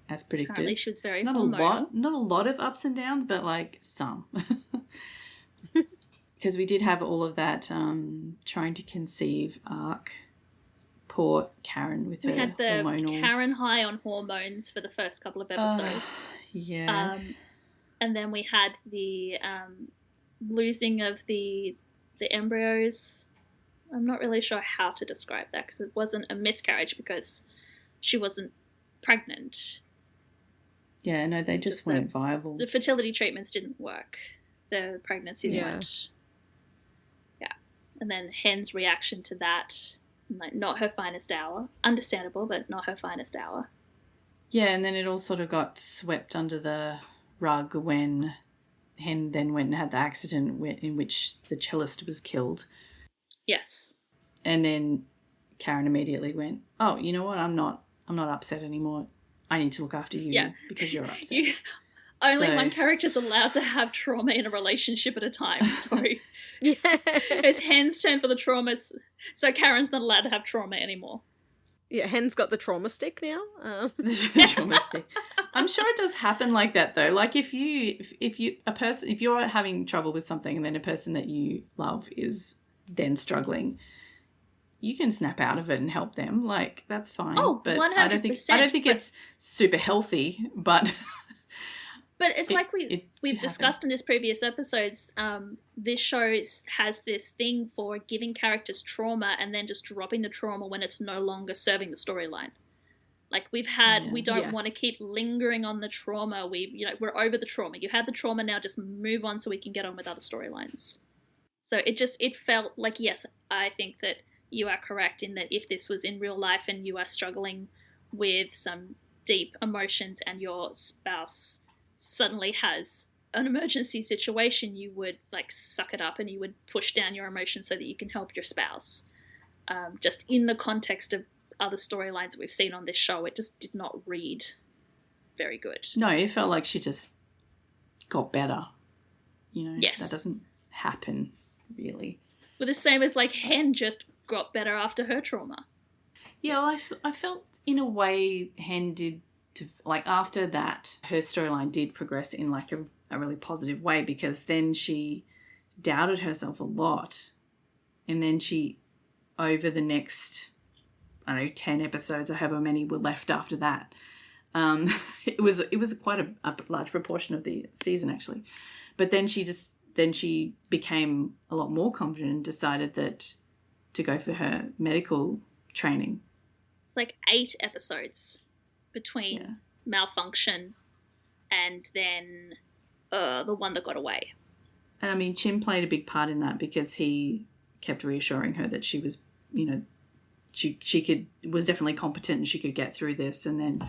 S4: as predicted.
S2: Apparently she was very
S4: not
S2: hormonal.
S4: not a lot of ups and downs, but like some. Because we did have all of that trying to conceive arc. Poor Karen with her hormonal. We had
S2: the Karen high on hormones for the first couple of episodes.
S4: Yes.
S2: And then we had the losing of the embryos. I'm not really sure how to describe that because it wasn't a miscarriage because she wasn't pregnant.
S4: Yeah, no, they just weren't viable.
S2: The fertility treatments didn't work. The pregnancies weren't. Yeah. And then Hen's reaction to that, like, not her finest hour. Understandable, but not her finest hour.
S4: Yeah, and then it all sort of got swept under the rug when Hen then went and had the accident in which the cellist was killed.
S2: Yes.
S4: And then Karen immediately went, oh, you know what? I'm not upset anymore. I need to look after you because you're upset.
S2: Only one character's allowed to have trauma in a relationship at a time. So it's Hen's turn for the traumas. So Karen's not allowed to have trauma anymore.
S1: Yeah, Hen's got the trauma stick now.
S4: The trauma stick. I'm sure it does happen like that though. Like if you're having trouble with something and then a person that you love is then struggling, you can snap out of it and help them. Like that's fine.
S2: Oh,
S4: but
S2: 100%.
S4: I don't think it's super healthy, but
S2: it's like we've discussed in this previous episodes, this show has this thing for giving characters trauma and then just dropping the trauma when it's no longer serving the storyline. Like we don't want to keep lingering on the trauma. We're over the trauma. You had the trauma, now just move on so we can get on with other storylines. So it felt like, yes, I think that you are correct in that if this was in real life and you are struggling with some deep emotions and your spouse suddenly has an emergency situation, you would like suck it up and you would push down your emotions so that you can help your spouse. Just in the context of other storylines that we've seen on this show, it just did not read very good.
S4: No, it felt like she just got better.
S2: Yes.
S4: That doesn't happen really.
S2: But the same as like Hen just got better after her trauma.
S4: Yeah, well, I felt in a way Hen did, like after that, her storyline did progress in like a really positive way because then she doubted herself a lot. And then she, over the next, 10 episodes or however many were left after that, it was quite a large proportion of the season actually. But then she became a lot more confident and decided that to go for her medical training.
S2: It's like 8 episodes between Malfunction and then the one that got away.
S4: And I mean, Chim played a big part in that because he kept reassuring her that she was, she was definitely competent and she could get through this. And then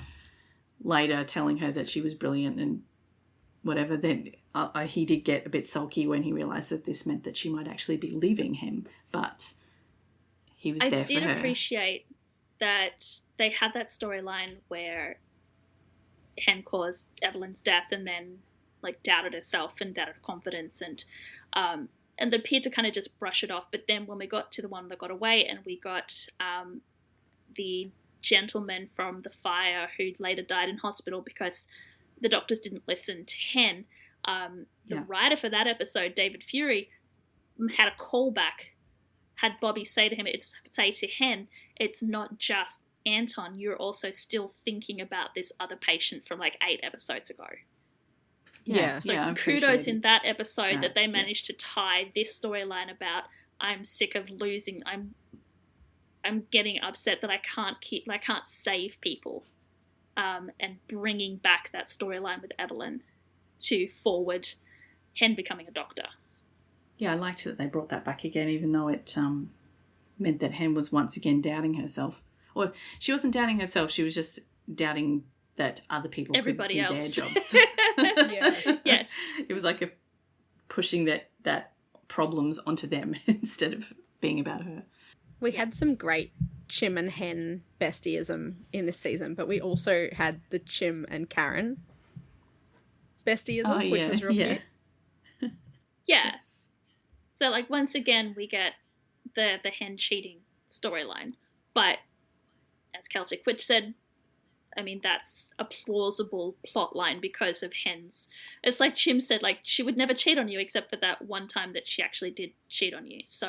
S4: later telling her that she was brilliant and whatever, then he did get a bit sulky when he realised that this meant that she might actually be leaving him. But he was there for her. I did
S2: appreciate that they had that storyline where Hen caused Evelyn's death and then like doubted herself and doubted her confidence and appeared to kind of just brush it off. But then when we got to the one that got away and we got the gentleman from the fire who later died in hospital because the doctors didn't listen to Hen, the writer for that episode, David Fury, had a callback, had Bobby say to Hen, it's not just Anton, you're also still thinking about this other patient from like 8 episodes ago.
S1: Yeah.
S2: So kudos in that episode that they managed to tie this storyline about I'm sick of losing, I'm getting upset that I can't save people. and bringing back that storyline with Evelyn to forward Hen becoming a doctor.
S4: Yeah, I liked that they brought that back again, even though it meant that Hen was once again doubting herself. Or she wasn't doubting herself, she was just doubting that other people
S2: Everybody
S4: could do
S2: else.
S4: their jobs.
S1: Yeah.
S2: Yes.
S4: It was like pushing that problems onto them instead of being about her.
S1: We had some great Chim and Hen bestieism in this season, but we also had the Chim and Karen bestieism, which was real cute.
S2: Yes. So, like, once again, we get the Hen cheating storyline. But, as Celtic Witch said, I mean, that's a plausible plot line because of Hen's... It's like Chim said, like, she would never cheat on you except for that one time that she actually did cheat on you. So,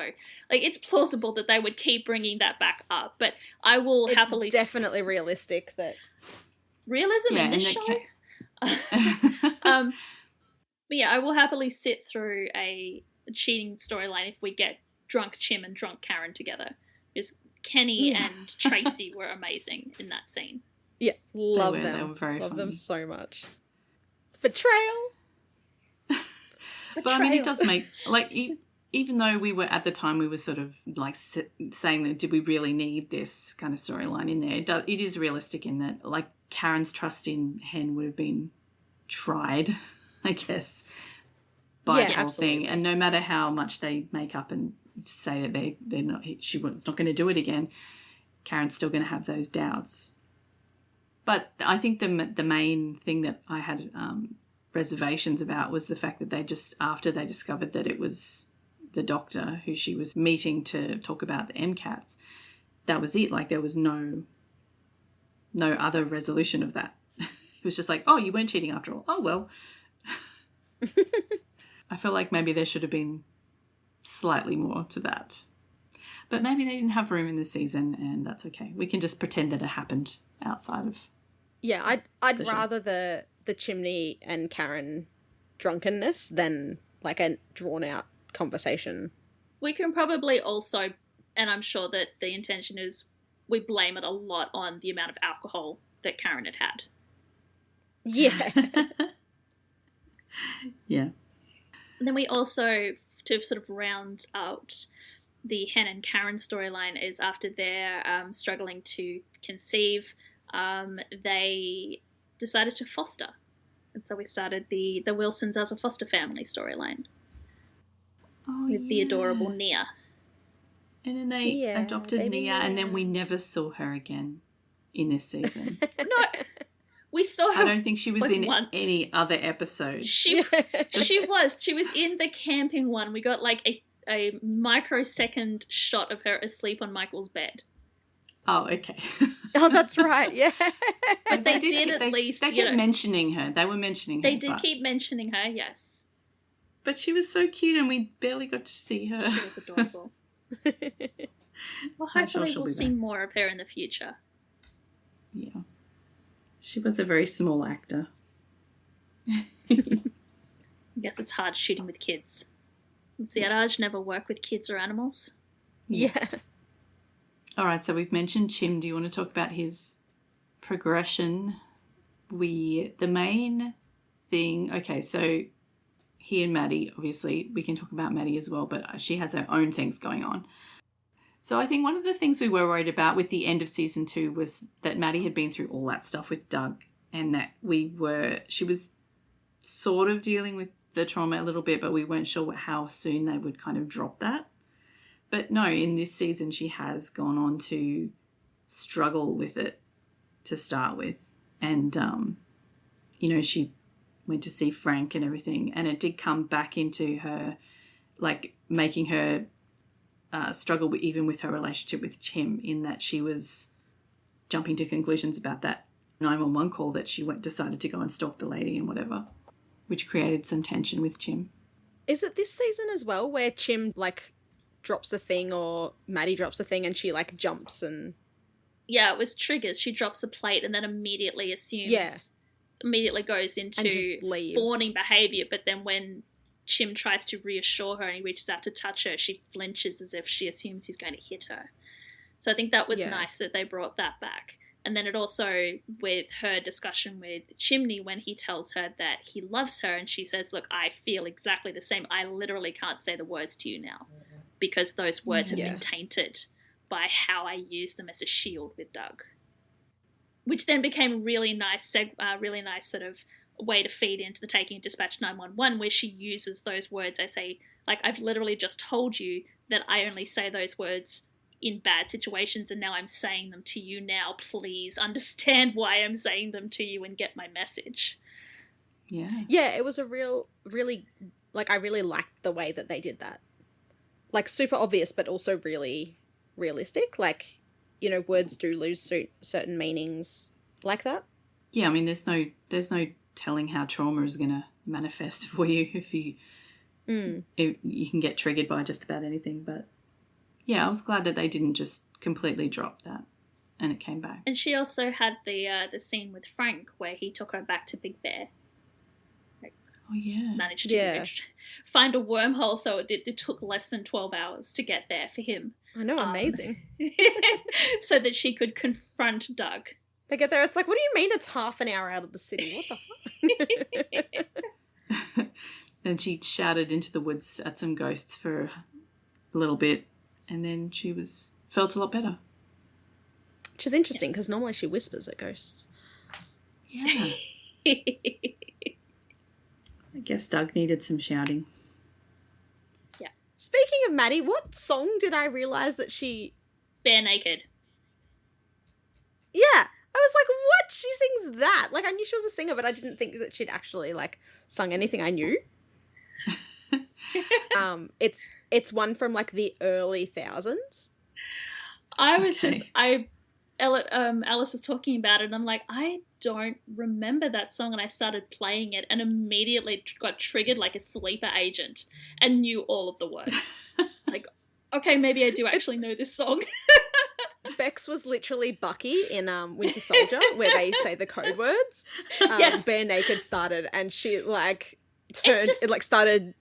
S2: like, it's plausible that they would keep bringing that back up. But I will happily...
S1: It's definitely realistic that...
S2: Realism in this show? But yeah, I will happily sit through a cheating storyline if we get drunk Chim and drunk Karen together. Because Kenny and Tracy were amazing in that scene.
S1: Yeah, love
S4: They
S1: them.
S4: were very
S1: love
S4: funny.
S1: them so much. Betrayal.
S4: But I mean, it does make, like, even though we were, at the time, we were sort of, like, saying that, did we really need this kind of storyline in there? It is realistic in that, like, Karen's trust in Hen would have been tried, I guess, by the whole thing. And no matter how much they make up and say that they're not, she's not going to do it again, Karen's still going to have those doubts. But I think the main thing that I had reservations about was the fact that they just, after they discovered that it was the doctor who she was meeting to talk about the MCATs, that was it. Like, there was no other resolution of that. It was just like, oh, you weren't cheating after all. Oh, well. I feel like maybe there should have been slightly more to that. But maybe they didn't have room in this season, and that's okay. We can just pretend that it happened outside of...
S1: Yeah, I'd rather the Chimney and Karen drunkenness than, like, a drawn-out conversation.
S2: We can probably also, and I'm sure that the intention is, we blame it a lot on the amount of alcohol that Karen had had.
S1: Yeah.
S4: Yeah.
S2: And then we also, to sort of round out the Hen and Karen storyline, is after they're struggling to conceive, they decided to foster. And so we started the Wilsons as a foster family storyline. With the adorable Nia.
S4: And then they adopted Nia, and then we never saw her again in this season.
S2: No, we saw her.
S4: I don't think she was in
S2: once.
S4: any other episode.
S2: She was in the camping one. We got like a microsecond shot of her asleep on Michael's bed.
S4: Oh, okay.
S1: Oh, that's right. Yeah.
S2: But they kept
S4: mentioning her. They were mentioning her.
S2: They did keep mentioning her, yes.
S4: But she was so cute, and we barely got to see her.
S2: She was adorable. Well, hopefully we'll see more of her in the future.
S4: Yeah. She was a very small actor.
S2: I guess it's hard shooting with kids. It's the adage, never work with kids or animals.
S1: Yeah.
S4: All right, so we've mentioned Chim. Do you want to talk about his progression? The main thing... Okay, so he and Maddie, obviously, we can talk about Maddie as well, but she has her own things going on. So I think one of the things we were worried about with the end of season 2 was that Maddie had been through all that stuff with Doug, and that she was sort of dealing with the trauma a little bit, but we weren't sure how soon they would kind of drop that. But no, in this season she has gone on to struggle with it to start with. And, she went to see Frank and everything, and it did come back into her, like, making her struggle even with her relationship with Chim, in that she was jumping to conclusions about that 911 call that she decided to go and stalk the lady and whatever, which created some tension with Chim.
S1: Is it this season as well where Chim, like, drops the thing, or Maddie drops the thing and she, like, jumps and...
S2: Yeah, it was triggers. She drops a plate and then immediately immediately goes into fawning behaviour, but then when Chim tries to reassure her and he reaches out to touch her, she flinches as if she assumes he's going to hit her. So I think that was nice that they brought that back. And then it also, with her discussion with Chimney, when he tells her that he loves her, and she says, look, I feel exactly the same. I literally can't say the words to you now because those words have been tainted by how I use them as a shield with Doug. Which then became a really nice sort of way to feed into the Taking Dispatch 911, where she uses those words. I say, like, I've literally just told you that I only say those words in bad situations, and now I'm saying them to you now. Please understand why I'm saying them to you and get my message.
S4: Yeah.
S1: Yeah, it was a really, like, I really liked the way that they did that. Like, super obvious, but also really realistic. Like, you know, words do lose certain meanings like that.
S4: Yeah, I mean, there's no telling how trauma is going to manifest for you if you can get triggered by just about anything. But yeah, I was glad that they didn't just completely drop that and it came back.
S2: And she also had the scene with Frank where he took her back to Big Bear.
S4: Oh, yeah.
S2: Managed to find a wormhole, so it took less than 12 hours to get there for him.
S1: I know, amazing.
S2: So that she could confront Doug.
S1: They get there, it's like, what do you mean it's half an hour out of the city? What the fuck?
S4: And she shouted into the woods at some ghosts for a little bit, and then she felt a lot better.
S1: Which is interesting, because normally she whispers at ghosts.
S4: Yeah. I guess Doug needed some shouting.
S2: Yeah.
S1: Speaking of Maddie, what song did I realise that she...
S2: Bare Naked.
S1: Yeah. I was like, what? She sings that? Like, I knew she was a singer, but I didn't think that she'd actually, like, sung anything I knew. It's one from, like, the early thousands.
S2: I was Alice was talking about it, and I'm like, I don't remember that song, and I started playing it and immediately got triggered like a sleeper agent and knew all of the words. Like, okay, maybe I do actually know this song.
S1: Bex was literally Bucky in Winter Soldier, where they say the code words.
S2: Yes.
S1: Bare Naked started, and she, like, started...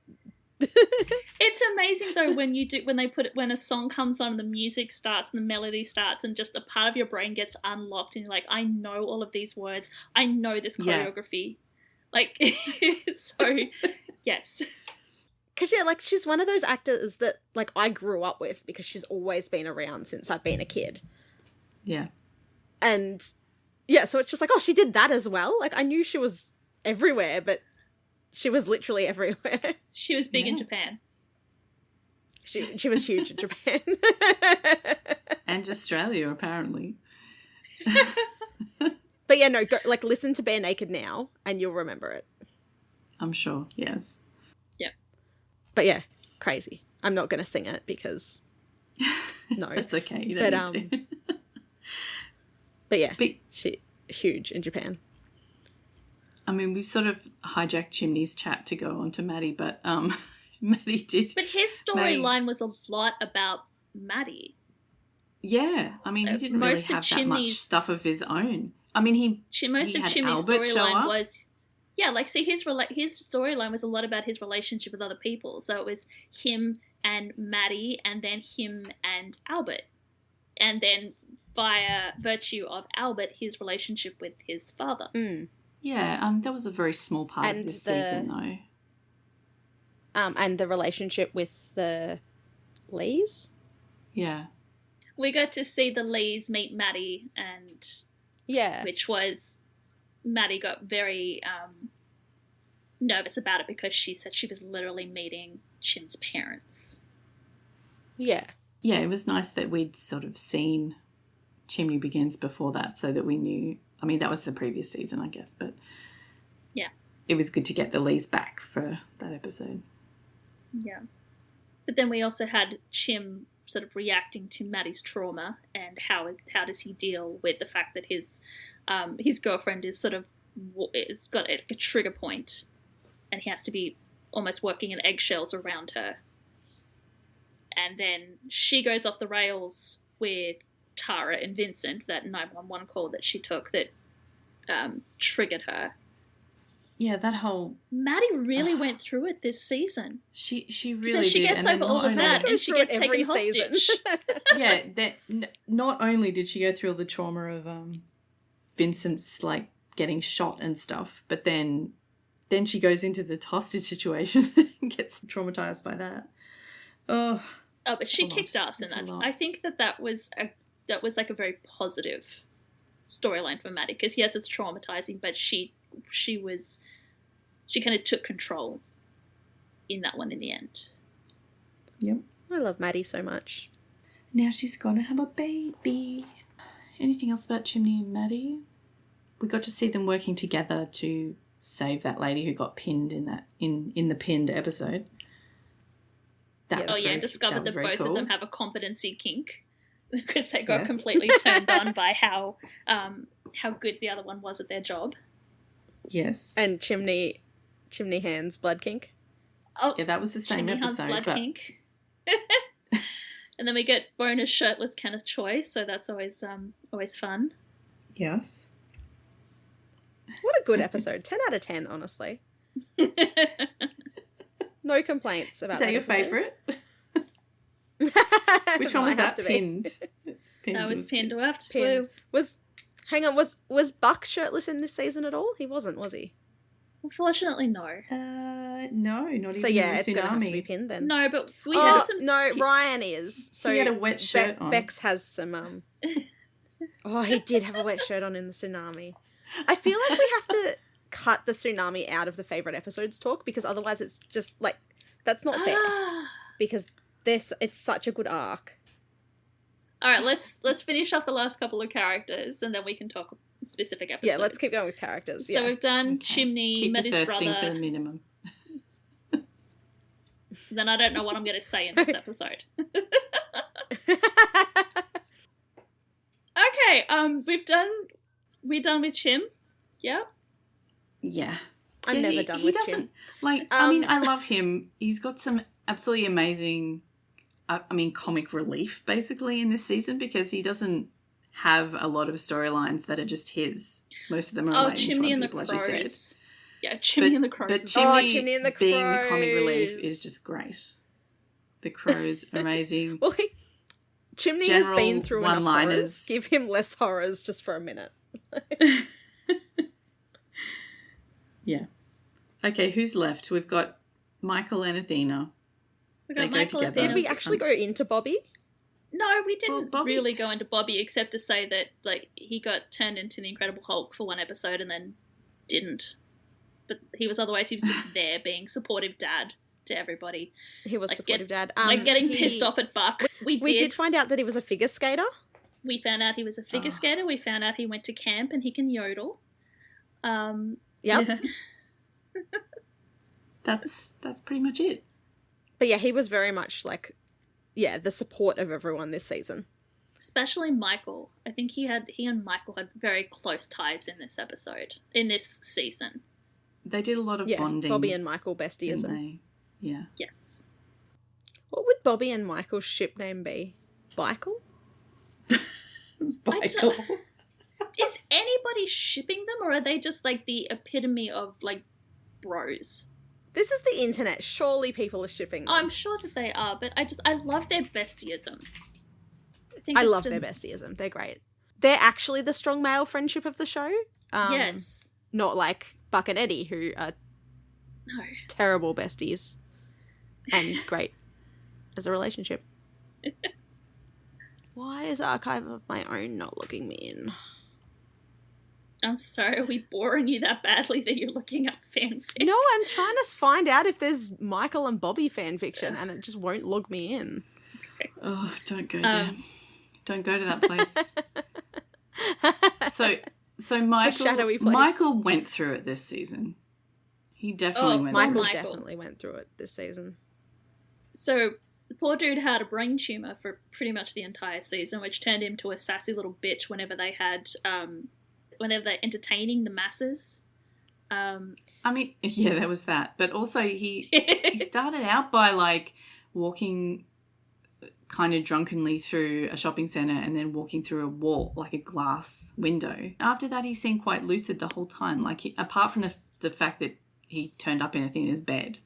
S2: It's amazing though when a song comes on and the music starts and the melody starts and just a part of your brain gets unlocked and you're like, I know all of these words, I know this choreography. Like, so yes.
S1: Because yeah, like, she's one of those actors that, like, I grew up with because she's always been around since I've been a kid.
S4: Yeah.
S1: And yeah, so it's just like, oh, she did that as well. Like, I knew she was everywhere, but she was literally everywhere.
S2: She was big in Japan.
S1: She was huge in Japan.
S4: And Australia, apparently.
S1: But yeah, no, go, like, listen to Bare Naked now and you'll remember it.
S4: I'm sure, yes.
S2: Yeah.
S1: But yeah, crazy. I'm not going to sing it because no.
S4: That's okay. You don't need to.
S1: But yeah, she huge in Japan.
S4: I mean, we've sort of hijacked Chimney's chat to go on to Maddie, but Maddie did.
S2: But his storyline was a lot about Maddie.
S4: Yeah, I mean, he didn't really have that much stuff of his own. I mean, most of Chimney's storyline was,
S2: his storyline was a lot about his relationship with other people. So it was him and Maddie, and then him and Albert, and then via virtue of Albert, his relationship with his father.
S1: Mm.
S4: Yeah, that was a very small part of this season, though.
S1: And the relationship with the Lees?
S4: Yeah.
S2: We got to see the Lees meet Maddie, and which was, Maddie got very nervous about it because she said she was literally meeting Chim's parents.
S1: Yeah.
S4: Yeah, it was nice that we'd sort of seen Chimney Begins before that so that we knew. I mean, that was the previous season, I guess, but
S2: yeah,
S4: it was good to get the Lees back for that episode.
S2: Yeah. But then we also had Chim sort of reacting to Maddie's trauma and how does he deal with the fact that his girlfriend is is got a trigger point and he has to be almost working in eggshells around her. And then she goes off the rails with Tara and Vincent, that 911 call that she took that triggered her.
S4: Yeah, that whole...
S2: Maddie really went through it this season.
S4: She really did.
S2: She gets over all of that and she gets taken hostage.
S4: Yeah, not only did she go through all the trauma of Vincent's like getting shot and stuff, but then she goes into the hostage situation and gets traumatized by that. Oh,
S2: but she kicked ass in that. I think that was like a very positive storyline for Maddie, because yes, it's traumatizing, but she kind of took control in that one in the end.
S4: Yep.
S1: I love Maddie so much.
S4: Now she's gonna have a baby. Anything else about Chimney and Maddie? We got to see them working together to save that lady who got pinned in the pinned episode.
S2: Discovered that both
S4: cool.
S2: of them have a competency kink, because they got completely turned on by how good the other one was at their job.
S4: Yes.
S1: And Chimney Hand's blood kink.
S2: Oh,
S4: yeah, that was the same episode.
S2: Blood kink. And then we get bonus shirtless Kenneth Choi, so that's always fun.
S4: Yes.
S1: What a good episode. 10 out of 10, honestly. No complaints about that.
S2: Is
S4: that your favourite? Which one was that? Pinned.
S2: That was pinned. Do I have to pinned.
S1: Was Buck shirtless in this season at all? He wasn't, was he?
S2: Unfortunately, no.
S4: No, not even
S1: so,
S4: yeah,
S1: it's going to have to be pinned then.
S2: No, but we had some...
S1: No, Ryan is. So
S4: he had a wet shirt on.
S1: Bex has some... Oh, he did have a wet shirt on in the tsunami. I feel like we have to cut the tsunami out of the favourite episodes talk, because otherwise it's just, like, that's not fair. Because it's such a good arc.
S2: All right, let's finish off the last couple of characters, and then we can talk specific episodes.
S1: Yeah, let's keep going with characters.
S2: So we've done Chimney,
S4: keep
S2: met
S4: the
S2: his
S4: thirsting
S2: brother.
S4: to the minimum.
S2: Then I don't know what I'm going to say in this episode. Okay, we're done with Chim. Yeah.
S4: Yeah.
S1: I'm never done with Chim.
S4: I mean, I love him. He's got some absolutely amazing, comic relief, basically, in this season, because he doesn't have a lot of storylines that are just his. Most of them are related
S2: Chimney
S4: to
S2: and
S4: other people,
S2: the
S4: as you
S2: Crows.
S4: said.
S2: Yeah, Chimney and the Crows.
S4: But
S1: Chimney and the
S4: being the
S1: Crows.
S4: comic relief is just great. The Crows, amazing.
S1: Well, Chimney
S4: General
S1: has been through enough
S4: one-liners.
S1: horrors. Give him less horrors just for a minute.
S4: Yeah. Okay, who's left? We've got Michael and Athena.
S2: We got
S4: They go
S2: Michael
S4: together.
S2: Athena.
S1: Did we actually go into Bobby?
S2: No, we didn't
S4: Bobby-
S2: really go into Bobby, except to say that he got turned into the Incredible Hulk for one episode and then didn't. But he was just there being supportive dad to everybody.
S1: He was supportive dad.
S2: Getting pissed off at Buck. We
S1: did find out that he was a figure skater.
S2: We found out he was a figure skater. We found out he went to camp and he can yodel.
S1: Yep.
S4: Yeah. That's pretty much it.
S1: But yeah, he was very much the support of everyone this season.
S2: Especially Michael. I think he and Michael had very close ties in this season.
S4: They did a lot of bonding.
S1: Bobby and Michael besties.
S4: Yeah.
S2: Yes.
S1: What would Bobby and Michael's ship name be? Michael?
S4: Michael.
S2: Is anybody shipping them, or are they just the epitome of bros?
S1: This is the internet. Surely people are shipping them.
S2: I'm sure that they are, but I love their bestieism.
S1: I love their bestieism. They're great. They're actually the strong male friendship of the show.
S2: Yes.
S1: Not like Buck and Eddie, who are terrible besties and great as a relationship. Why is Archive of My Own not looking me in?
S2: I'm sorry, are we boring you that badly that you're looking up fanfic?
S1: No, I'm trying to find out if there's Michael and Bobby fanfiction and it just won't log me in.
S2: Okay.
S4: Oh, don't go there. Don't go to that place. So Michael went through it this season. He definitely went
S1: Michael
S4: through it.
S1: definitely went through it this season.
S2: So the poor dude had a brain tumor for pretty much the entire season, which turned him to a sassy little bitch whenever they're entertaining the masses.
S4: There was that. But also he started out by walking kind of drunkenly through a shopping centre and then walking through a wall, like a glass window. After that, he seemed quite lucid the whole time. Apart from the fact that he turned up in Athena's bed.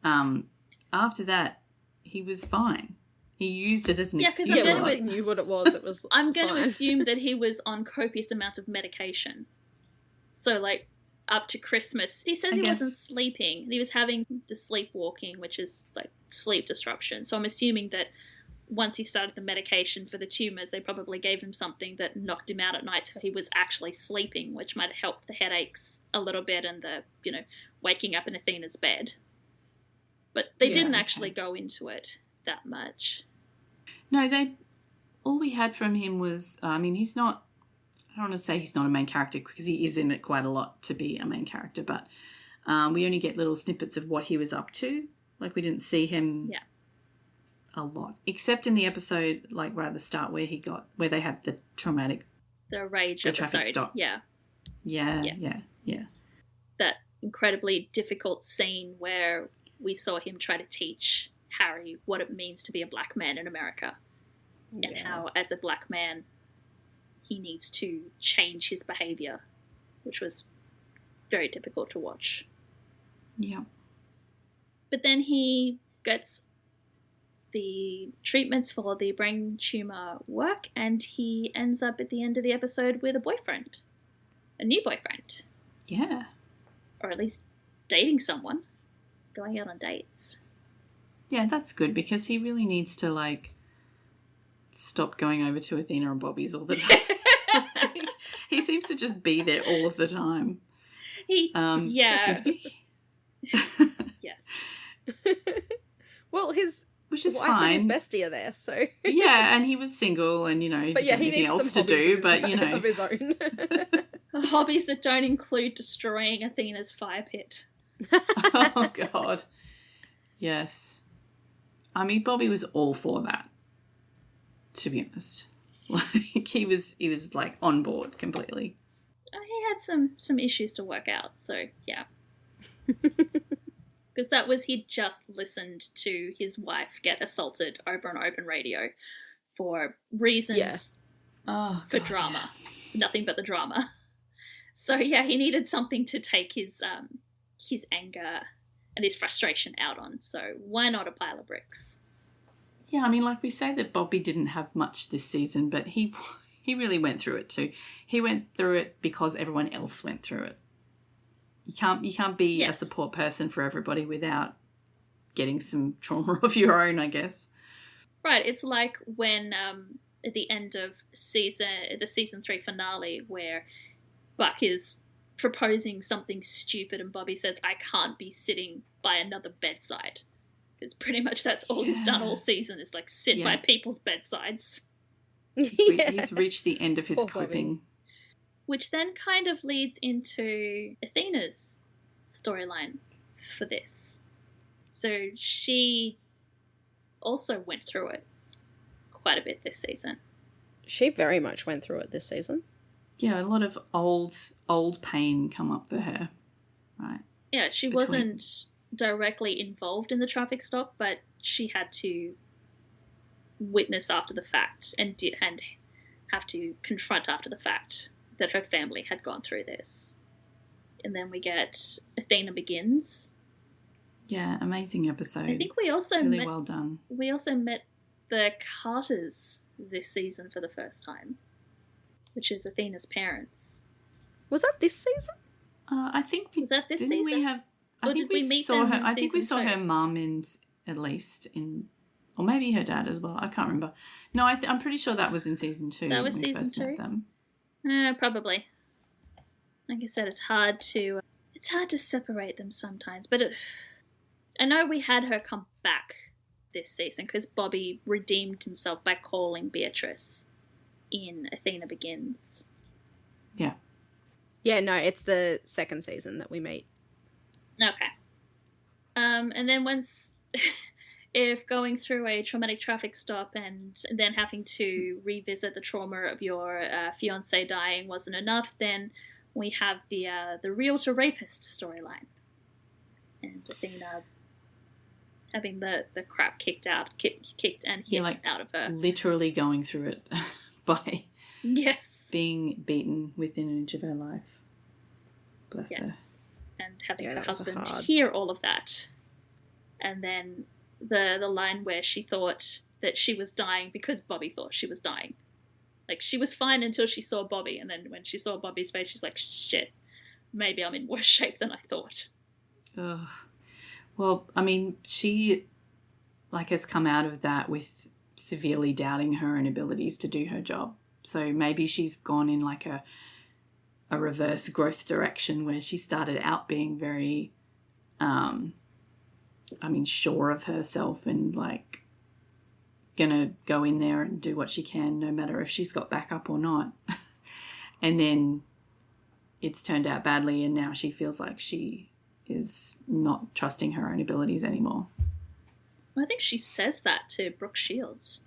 S4: After that, he was fine. He used it as an
S2: Yeah, 'cause
S4: excuse.
S2: I'm
S1: Yeah,
S2: gonna-
S1: once he knew what it was, it was
S2: I'm going to
S1: fine.
S2: assume that he was on copious amounts of medication. So, like, up to Christmas, he says
S4: I
S2: he
S4: guess.
S2: wasn't sleeping. He was having the sleepwalking, which is like sleep disruption. So I'm assuming that once he started the medication for the tumours, they probably gave him something that knocked him out at night so he was actually sleeping, which might help the headaches a little bit and the, waking up in Athena's bed. But they
S4: Yeah,
S2: didn't
S4: okay.
S2: actually go into it that much.
S4: No, all we had from him was, he's not, I don't want to say he's not a main character because he is in it quite a lot to be a main character, but we only get little snippets of what he was up to. Like, we didn't see him a lot, except in the episode, like, right at the start where they had the traumatic,
S2: The rage
S4: the
S2: episode.
S4: traffic stop.
S2: Yeah.
S4: Yeah.
S2: That incredibly difficult scene where we saw him try to teach Harry what it means to be a black man in America. And how, as a black man, he needs to change his behaviour, which was very difficult to watch.
S4: Yeah.
S2: But then he gets the treatments for the brain tumour work, and he ends up at the end of the episode with a boyfriend. A new boyfriend.
S4: Yeah.
S2: Or at least dating someone. Going out on dates.
S4: Yeah, that's good because he really needs to, like, stop going over to Athena and Bobby's all the time. He seems to just be there all of the time.
S2: Yeah. Yes.
S1: Well, his
S4: Which is
S1: wife
S4: fine.
S1: and his bestie are there, so
S4: Yeah, and he was single and,
S1: but yeah, he
S4: anything
S1: needs
S4: else
S1: some
S4: to
S1: hobbies
S4: do,
S1: of his,
S4: but,
S1: of his own.
S2: Hobbies that don't include destroying Athena's fire pit.
S4: Oh, God. Yes. I mean, Bobby was all for that, to be honest. Like, he was like, on board completely.
S2: He had some issues to work out, so yeah. Because that was, he'd just listened to his wife get assaulted over and over on radio for reasons
S4: Oh,
S2: for
S4: God,
S2: drama. Nothing but the drama. So yeah, he needed something to take his anger and his frustration out on. So why not a pile of bricks?
S4: Yeah, I mean, like we say that Bobby didn't have much this season, but he really went through it too. He went through it because everyone else went through it. You can't be
S2: Yes.
S4: a support person for everybody without getting some trauma of your own, I guess.
S2: Right, it's like when at the end of the season 3 finale where Buck is proposing something stupid and Bobby says, I can't be sitting by another bedside. Because pretty much that's all he's done all season is like sit by people's bedsides.
S4: He's reached the end of his
S1: Poor Bobby.
S4: coping.
S2: Which then kind of leads into Athena's storyline for this. So she also went through it quite a bit this season.
S1: She very much went through it this season.
S4: Yeah, a lot of old pain come up for her, right?
S2: Yeah, she wasn't directly involved in the traffic stop, but she had to witness after the fact and have to confront after the fact that her family had gone through this. And then we get Athena Begins.
S4: Yeah, amazing episode.
S2: I think we also
S4: really well done.
S2: We also met the Carters this season for the first time, which is Athena's parents.
S1: Was that this season?
S4: I think we
S2: Was that this
S4: didn't
S2: season?
S4: we have. I
S2: Or
S4: think
S2: did we meet
S4: saw
S2: them
S4: her.
S2: in
S4: I think we saw
S2: season
S4: her
S2: 2?
S4: mum at least in, or maybe her dad as well. I can't remember. No, I'm pretty sure that was in season 2.
S2: That was
S4: when we
S2: season
S4: first
S2: 2?
S4: met them.
S2: Probably. Like I said, it's hard to separate them sometimes. But I know we had her come back this season because Bobby redeemed himself by calling Beatrice in Athena Begins.
S4: Yeah.
S1: Yeah, no, it's the second season that we meet.
S2: Okay. And then once, if going through a traumatic traffic stop and then having to revisit the trauma of your fiance dying wasn't enough, then we have the realtor rapist storyline, and Athena having the crap kicked and hit out of her.
S4: Literally going through it by
S2: Yes.
S4: being beaten within an inch of her life. Bless her.
S2: Yes. And having
S1: Yeah,
S2: her
S1: that was
S2: husband
S1: hard.
S2: hear all of that. And then the line where she thought that she was dying because Bobby thought she was dying. Like, she was fine until she saw Bobby, and then when she saw Bobby's face, she's like, shit, maybe I'm in worse shape than I thought.
S4: Ugh. Well, I mean, she, like, has come out of that with severely doubting her own abilities to do her job. So maybe she's gone in, like, a reverse growth direction where she started out being very, sure of herself and, like, gonna go in there and do what she can no matter if she's got backup or not. And then it's turned out badly, and now she feels like she is not trusting her own abilities anymore.
S2: I think she says that to Brooke Shields.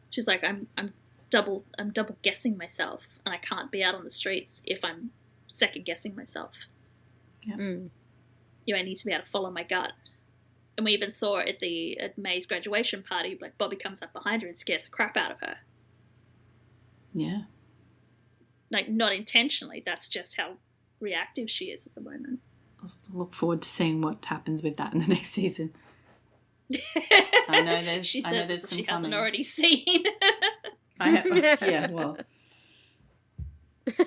S2: She's like, I'm double guessing myself, and I can't be out on the streets if I'm second guessing myself.
S4: Yep.
S2: I need to be able to follow my gut. And we even saw it at May's graduation party, like Bobby comes up behind her and scares the crap out of her.
S4: Yeah.
S2: Like, not intentionally, that's just how reactive she is at the moment.
S4: I look forward to seeing what happens with that in the next season. I know there's
S2: she
S4: some
S2: she
S4: coming.
S2: hasn't already seen.
S4: Yeah, well,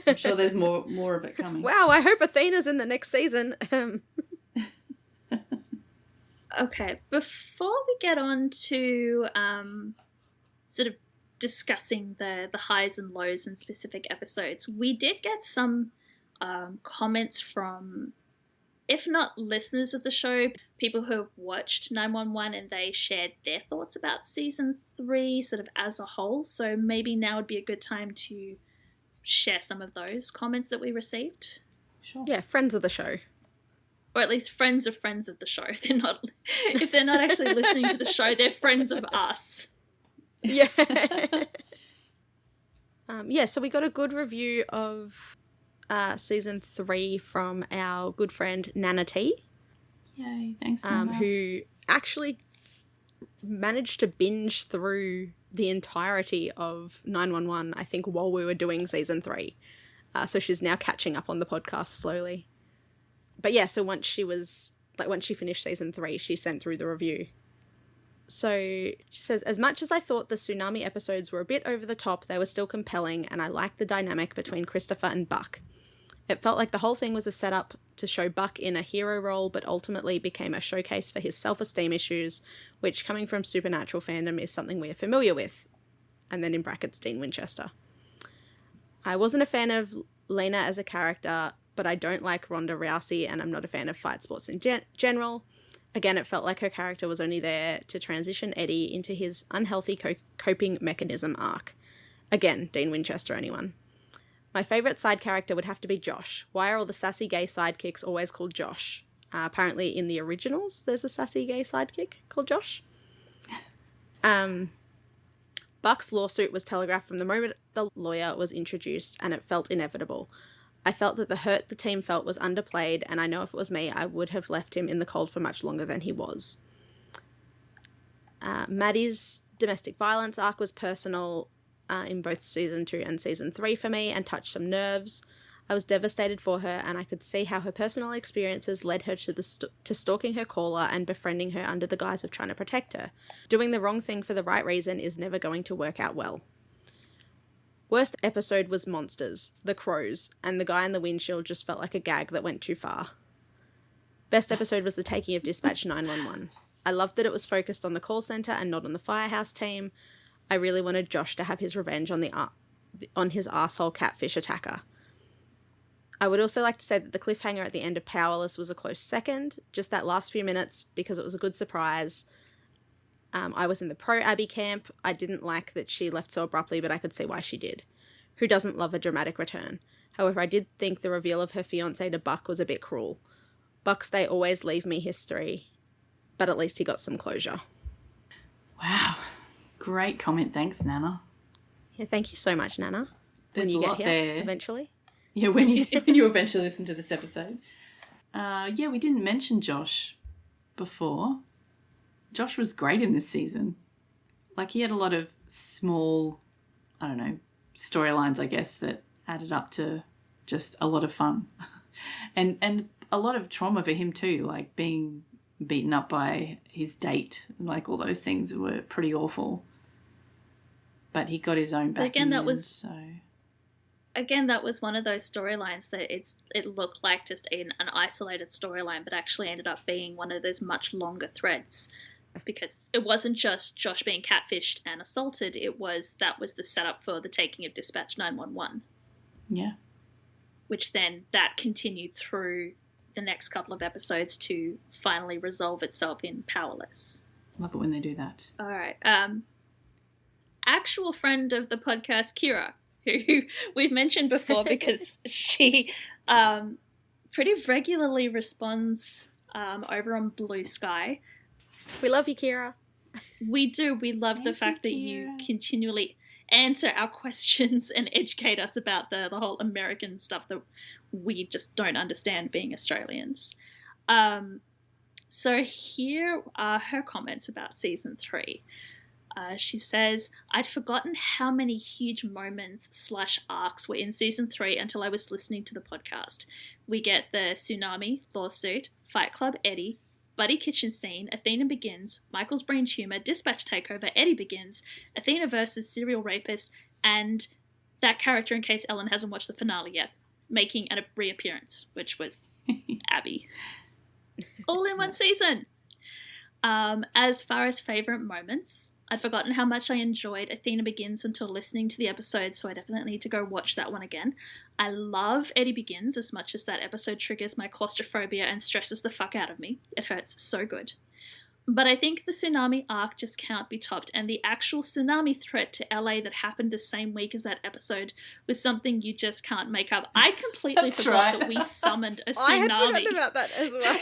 S4: I'm sure there's more of it coming.
S1: Wow, I hope Athena's in the next season.
S2: Okay, before we get on to sort of discussing the highs and lows in specific episodes, we did get some comments from, if not listeners of the show, people who have watched 911, and they shared their thoughts about season 3 sort of as a whole. So maybe now would be a good time to share some of those comments that we received.
S4: Sure.
S1: Yeah, friends of the show.
S2: Or at least friends of the show. If they're not actually listening to the show, they're friends of us.
S1: Yeah. So we got a good review of season 3 from our good friend Nana T.
S4: Yay, thanks, Nana.
S1: Who actually managed to binge through the entirety of 911, I think, while we were doing season 3. So she's now catching up on the podcast slowly. But yeah, so once she finished season 3, she sent through the review. So she says, as much as I thought the tsunami episodes were a bit over the top, they were still compelling, and I liked the dynamic between Christopher and Buck. It felt like the whole thing was a setup to show Buck in a hero role, but ultimately became a showcase for his self-esteem issues, which, coming from Supernatural fandom, is something we are familiar with. And then in brackets, Dean Winchester. I wasn't a fan of Lena as a character, but I don't like Ronda Rousey, and I'm not a fan of fight sports in general. Again, it felt like her character was only there to transition Eddie into his unhealthy coping mechanism arc. Again, Dean Winchester, anyone. My favourite side character would have to be Josh. Why are all the sassy gay sidekicks always called Josh? Apparently in the originals, there's a sassy gay sidekick called Josh. Buck's lawsuit was telegraphed from the moment the lawyer was introduced, and it felt inevitable. I felt that the hurt the team felt was underplayed, and I know if it was me, I would have left him in the cold for much longer than he was. Maddie's domestic violence arc was personal in both season 2 and season 3 for me, and touched some nerves. I was devastated for her, and I could see how her personal experiences led her to stalking her caller and befriending her under the guise of trying to protect her. Doing the wrong thing for the right reason is never going to work out well. Worst episode was Monsters, the Crows, and the guy in the windshield just felt like a gag that went too far. Best episode was the taking of Dispatch 911. I loved that it was focused on the call centre and not on the firehouse team. I really wanted Josh to have his revenge on his arsehole catfish attacker. I would also like to say that the cliffhanger at the end of Powerless was a close second, just that last few minutes, because it was a good surprise. I was in the pro-Abby camp. I didn't like that she left so abruptly, but I could see why she did. Who doesn't love a dramatic return? However, I did think the reveal of her fiancé to Buck was a bit cruel. Bucks, they always leave me history, but at least he got some closure.
S4: Wow. Great comment. Thanks, Nana.
S1: Yeah, thank you so much, Nana.
S4: There's
S1: when you
S4: a
S1: get
S4: lot
S1: here,
S4: there.
S1: Eventually.
S4: Yeah, when you eventually listen to this episode. We didn't mention Josh before. Josh was great in this season. Like, he had a lot of small, I don't know, storylines, I guess, that added up to just a lot of fun. and a lot of trauma for him too, like being beaten up by his date. Like, all those things were pretty awful. But he got his own back.
S2: But again,
S4: in the
S2: that
S4: end,
S2: was
S4: so.
S2: Again, that was one of those storylines that it looked like just an isolated storyline, but actually ended up being one of those much longer threads, because it wasn't just Josh being catfished and assaulted. That was the setup for the taking of Dispatch 911.
S4: Yeah.
S2: Which then that continued through the next couple of episodes to finally resolve itself in Powerless.
S4: Love it when they do that.
S2: All right. Actual friend of the podcast, Kira, who we've mentioned before because she pretty regularly responds over on Blue Sky.
S1: We love you, Kira.
S2: We do. We love the fact that you continually answer our questions and educate us about the whole American stuff that we just don't understand being Australians. So here are her comments about season 3. She says, I'd forgotten how many huge moments / arcs were in season 3 until I was listening to the podcast. We get the tsunami, lawsuit, Fight Club Eddie, Buddy kitchen scene, Athena begins, Michael's brain tumor, Dispatch takeover, Eddie begins, Athena versus serial rapist, and that character, in case Ellen hasn't watched the finale yet, making a reappearance, which was Abby. All in one season. As far as favourite moments, I'd forgotten how much I enjoyed Athena Begins until listening to the episode, so I definitely need to go watch that one again. I love Eddie Begins as much as that episode triggers my claustrophobia and stresses the fuck out of me. It hurts so good. But I think the tsunami arc just can't be topped, and the actual tsunami threat to LA that happened the same week as that episode was something you just can't make up. I completely forgot that we summoned a tsunami.
S1: I had forgotten about that as well.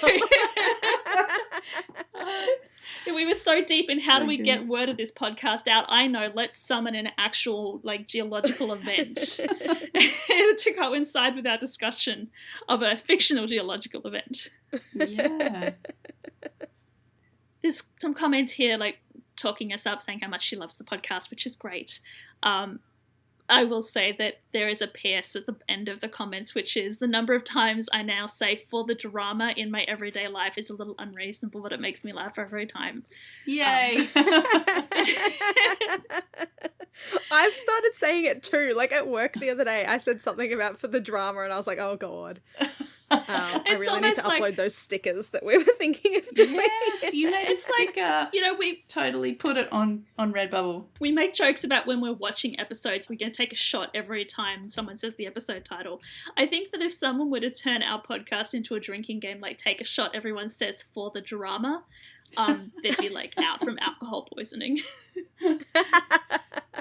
S2: We were so deep in how do we get word of this podcast out. I know, let's summon an actual geological event to coincide with our discussion of a fictional geological event.
S4: Yeah.
S2: There's some comments here talking us up, saying how much she loves the podcast, which is great. I will say that there is a PS at the end of the comments, which is the number of times I now say for the drama in my everyday life is a little unreasonable, but it makes me laugh every time.
S4: Yay!
S1: I've started saying it too. At work the other day, I said something about for the drama, and I was like, oh God. I really need to upload those stickers that we were thinking of doing.
S4: Yes, you made a sticker. We totally put it on Redbubble.
S2: We make jokes about when we're watching episodes, we're going to take a shot every time someone says the episode title. I think that if someone were to turn our podcast into a drinking game, take a shot, everyone says for the drama, they'd be out from alcohol poisoning.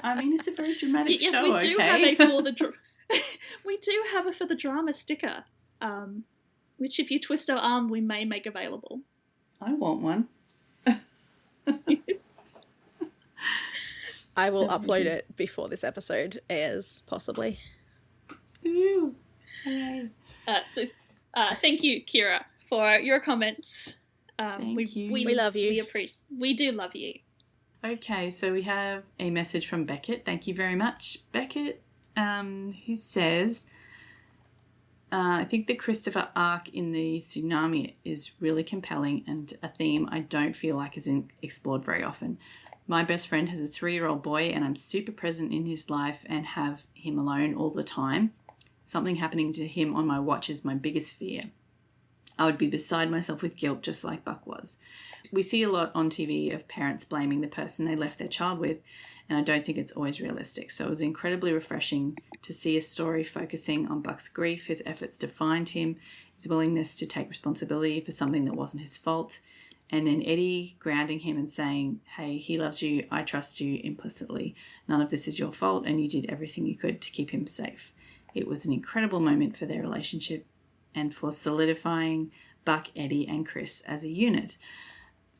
S4: I mean, it's a very dramatic show.
S2: Yes, we do have a for the we do have a for the drama sticker. Which if you twist our arm, we may make available.
S4: I want one.
S1: I will upload it before this episode airs, possibly.
S4: Ooh.
S2: Thank you, Kira, for your comments.
S4: Thank you.
S2: We
S1: love you.
S2: We do love you.
S4: Okay, so we have a message from Beckett. Thank you very much, Beckett, who says... I think the Christopher arc in the tsunami is really compelling and a theme I don't feel like is explored very often. My best friend has a 3-year-old boy and I'm super present in his life and have him alone all the time. Something happening to him on my watch is my biggest fear. I would be beside myself with guilt just like Buck was. We see a lot on TV of parents blaming the person they left their child with, and I don't think it's always realistic. So it was incredibly refreshing to see a story focusing on Buck's grief, his efforts to find him, his willingness to take responsibility for something that wasn't his fault, and then Eddie grounding him and saying, hey, he loves you, I trust you implicitly. None of this is your fault, and you did everything you could to keep him safe. It was an incredible moment for their relationship and for solidifying Buck, Eddie, and Chris as a unit.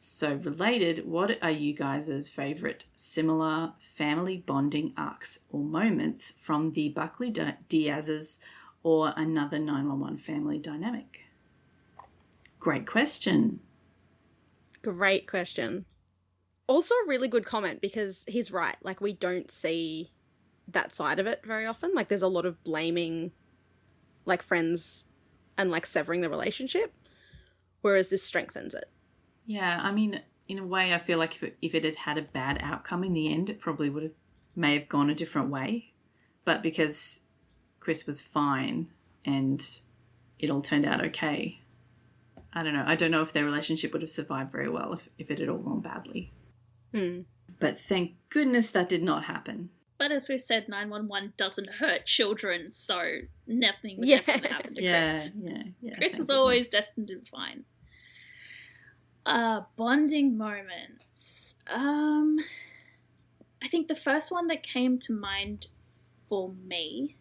S4: So related, what are you guys' favourite similar family bonding arcs or moments from the Buckley Diaz's or another 911 family dynamic? Great question.
S1: Great question. Also a really good comment because he's right. We don't see that side of it very often. There's a lot of blaming, friends and, severing the relationship, whereas this strengthens it.
S4: Yeah, I mean, in a way, I feel like if it had had a bad outcome in the end, it probably may have gone a different way. But because Chris was fine and it all turned out okay, I don't know. I don't know if their relationship would have survived very well if it had all gone badly. But thank goodness that did not happen.
S2: But as we've said, 911 doesn't hurt children, so nothing was ever going to happen to Chris.
S4: Yeah.
S2: Chris was always destined to be fine. Bonding moments. I think the first one that came to mind for me,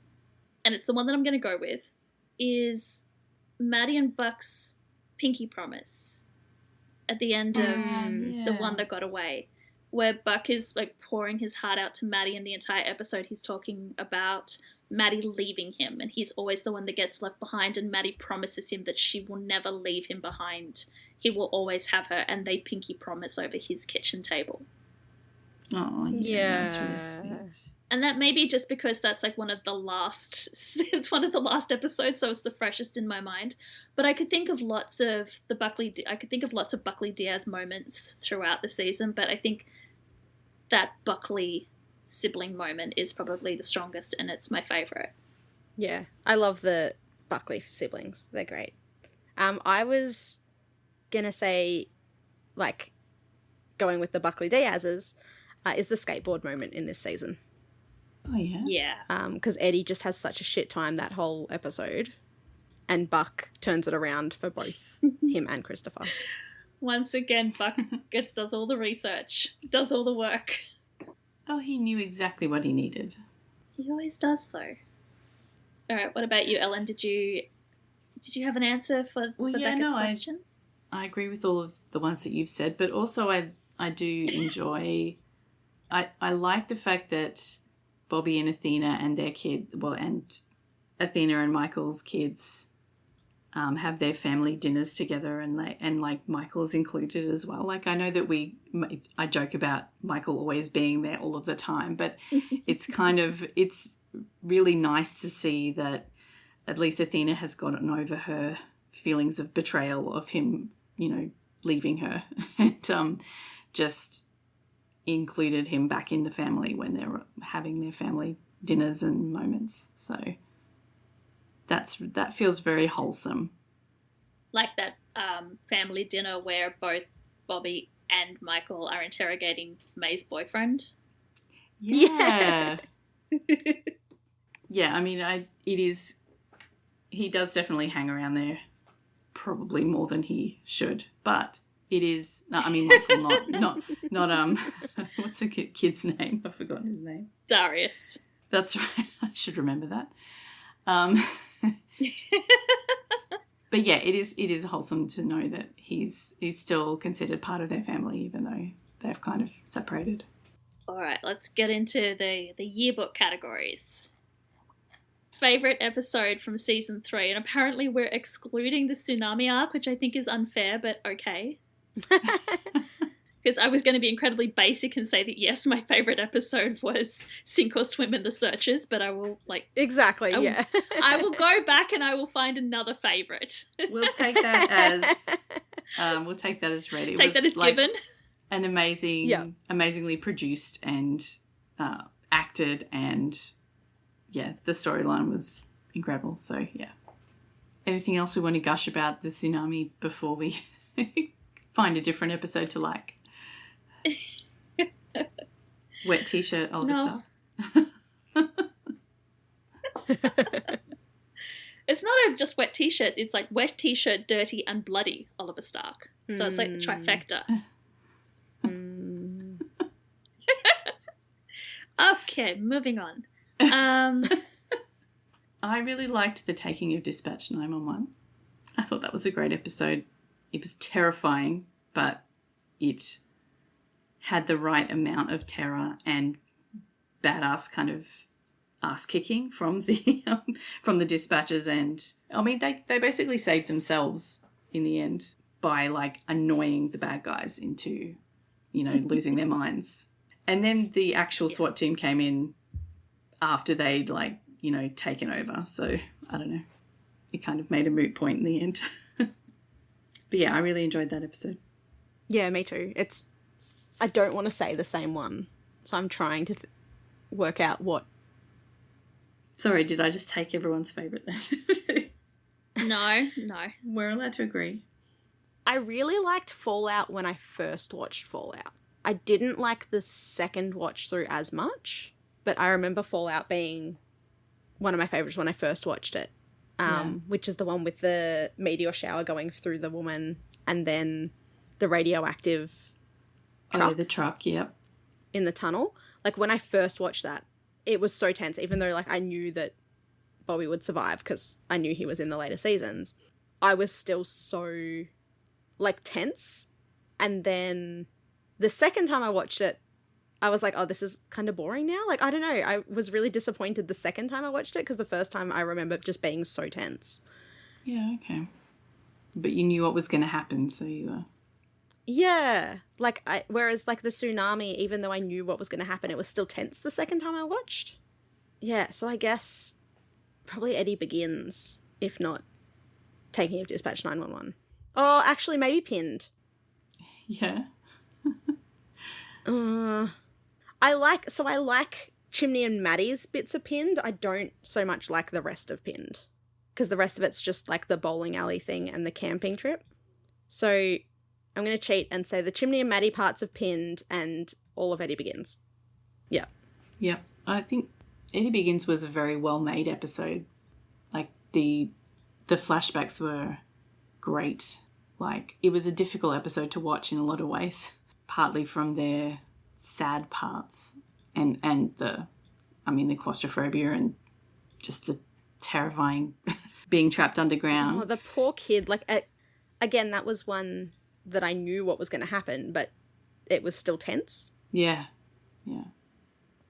S2: and it's the one that I'm going to go with, is Maddie and Buck's pinky promise at the end of the one that got away, where Buck is like pouring his heart out to Maddie, and the entire episode he's talking about Maddie leaving him, and he's always the one that gets left behind, and Maddie promises him that she will never leave him behind. He will always have her, and they pinky promise over his kitchen table.
S4: Oh, yeah. That's really sweet.
S2: And that may be just because that's like one of the last episodes, so it's the freshest in my mind. But I could think of lots of Buckley Diaz moments throughout the season, but I think that Buckley sibling moment is probably the strongest, and it's my favourite.
S1: Yeah, I love the Buckley siblings. They're great. I was gonna say, like, going with the Buckley Diaz's is the skateboard moment in this season.
S4: Oh, yeah?
S2: Yeah.
S1: Because Eddie just has such a shit time that whole episode, and Buck turns it around for both him and Christopher.
S2: Once again, Buck does all the research, does all the work.
S4: Oh, he knew exactly what he needed.
S2: He always does, though. All right, what about you, Ellen? Did you have an answer for Becca's question?
S4: I agree with all of the ones that you've said, but also I do enjoy... I like the fact that Bobby and Athena and their kid, and Athena and Michael's kids have their family dinners together, and Michael's included as well. Like, I know that I joke about Michael always being there all of the time, but it's really nice to see that at least Athena has gotten over her feelings of betrayal of him, leaving her, and just included him back in the family when they're having their family dinners and moments. So that feels very wholesome.
S2: Like that family dinner where both Bobby and Michael are interrogating May's boyfriend.
S4: Yeah. Yeah, I mean, he does definitely hang around there probably more than he should, but it is, Michael, not what's the kid's name? I've forgotten his name.
S2: Darius.
S4: That's right. I should remember that. But yeah, it is wholesome to know that he's still considered part of their family, even though they've kind of separated.
S2: All right, let's get into the yearbook categories. Favorite episode from season 3, and apparently we're excluding the tsunami arc, which I think is unfair, but okay. Because I was going to be incredibly basic and say that yes, my favorite episode was Sink or Swim in the Searches, but I will
S1: exactly.
S2: I will go back and I will find another favorite.
S4: We'll take that as read.
S2: Take that as given.
S4: An amazingly produced and acted, and yeah, the storyline was incredible. So yeah. Anything else we want to gush about the tsunami before we find a different episode to like? Wet t-shirt, Oliver Stark.
S2: It's not just wet t-shirt, it's like wet t-shirt, dirty and bloody Oliver Stark. So it's like the trifecta. Okay, moving on.
S4: I really liked The Taking of Dispatch 911. I thought that was a great episode. It was terrifying, but it had the right amount of terror and badass kind of ass kicking from the dispatchers, and I mean they basically saved themselves in the end by like annoying the bad guys into losing their minds. And then the actual SWAT team came in after they'd taken over. So I don't know, it kind of made a moot point in the end. But yeah, I really enjoyed that episode.
S1: Yeah, me too. I don't want to say the same one, so I'm trying to work out what.
S4: Sorry, did I just take everyone's favourite then?
S2: No.
S4: We're allowed to agree.
S1: I really liked Fallout when I first watched Fallout. I didn't like the second watch through as much, but I remember Fallout being one of my favourites when I first watched it, which is the one with the meteor shower going through the woman and then the radioactive truck.
S4: Oh, the truck, yep.
S1: In the tunnel. Like, when I first watched that, it was so tense, even though, like, I knew that Bobby would survive because I knew he was in the later seasons. I was still so, like, tense. And then the second time I watched it, I was like, oh, this is kind of boring now. Like, I don't know. I was really disappointed the second time I watched it because the first time I remember just being so tense.
S4: Yeah, okay. But you knew what was going to happen, so you were...
S1: Yeah. Like, whereas, like, the tsunami, even though I knew what was going to happen, it was still tense the second time I watched. Yeah, so I guess probably Eddie Begins, if not Taking of Dispatch 911. Oh, actually, maybe Pinned.
S4: Yeah.
S1: I like Chimney and Maddie's bits of Pinned. I don't so much like the rest of Pinned. Because the rest of it's just like the bowling alley thing and the camping trip. So I'm going to cheat and say the Chimney and Maddie parts of Pinned and all of Eddie Begins. Yeah.
S4: Yep. I think Eddie Begins was a very well-made episode. Like, the flashbacks were great. Like, it was a difficult episode to watch in a lot of ways. Partly from their sad parts and the claustrophobia and just the terrifying being trapped underground.
S1: Oh, the poor kid. Like, again, that was one that I knew what was going to happen, but it was still tense.
S4: Yeah. Yeah.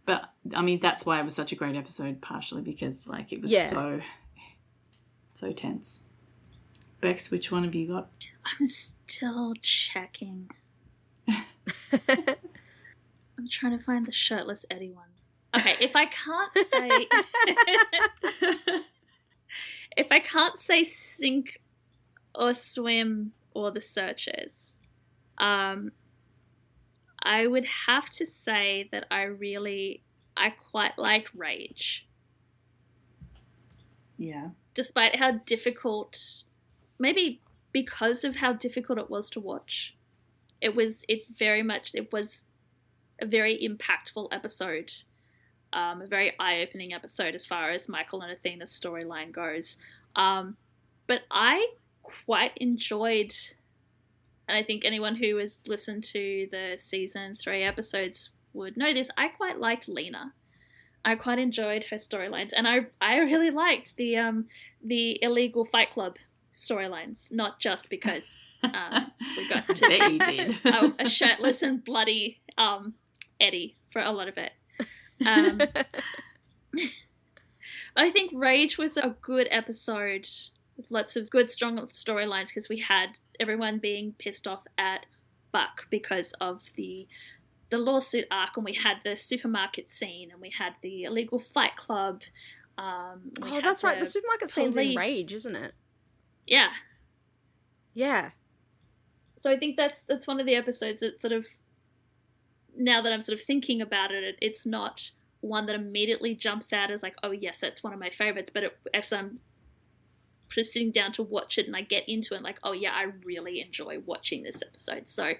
S4: But, I mean, that's why it was such a great episode, partially because, like, it was so tense. Bex, which one have you got?
S2: I'm still checking. I'm trying to find the shirtless Eddie one. Okay, if I can't say Sink or Swim or The Searchers, I would have to say that I quite like Rage.
S4: Yeah.
S2: Despite how difficult, maybe because of how difficult it was to watch, it was a very impactful episode, a very eye-opening episode as far as Michael and Athena's storyline goes. But I quite enjoyed, and I think anyone who has listened to the season 3 episodes would know this, I quite liked Lena. I quite enjoyed her storylines, and I really liked the illegal Fight Club storylines, not just because we got to see a shirtless and bloody Eddie for a lot of it. But I think Rage was a good episode with lots of good, strong storylines because we had everyone being pissed off at Buck because of the lawsuit arc, and we had the supermarket scene, and we had the illegal Fight Club.
S1: That's right. The supermarket scene's in Rage, isn't it?
S2: Yeah.
S1: Yeah.
S2: So I think that's one of the episodes that sort of, now that I'm sort of thinking about it, it's not one that immediately jumps out as like, oh yes, that's one of my favorites. But as I'm just sitting down to watch it and I get into it, like, oh yeah, I really enjoy watching this episode. So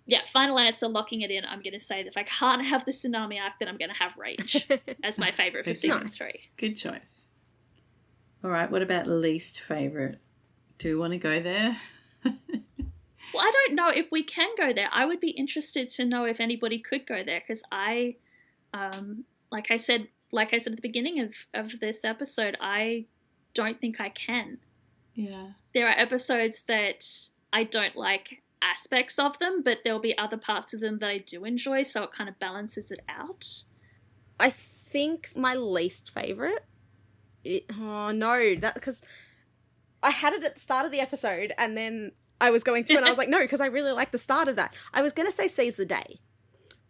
S2: yeah, final answer, locking it in. I'm going to say that if I can't have the tsunami arc, then I'm going to have Rage as my favorite for season 3.
S4: Good choice. All right, what about least favorite? Do we want to go there?
S2: Well, I don't know if we can go there. I would be interested to know if anybody could go there because I, like I said at the beginning of this episode, I don't think I can.
S4: Yeah.
S2: There are episodes that I don't like aspects of them, but there'll be other parts of them that I do enjoy, so it kind of balances it out.
S1: I think my least favorite. Because I had it at the start of the episode, and then I was going through, and I was like, no, because I really like the start of that. I was gonna say Seize the Day,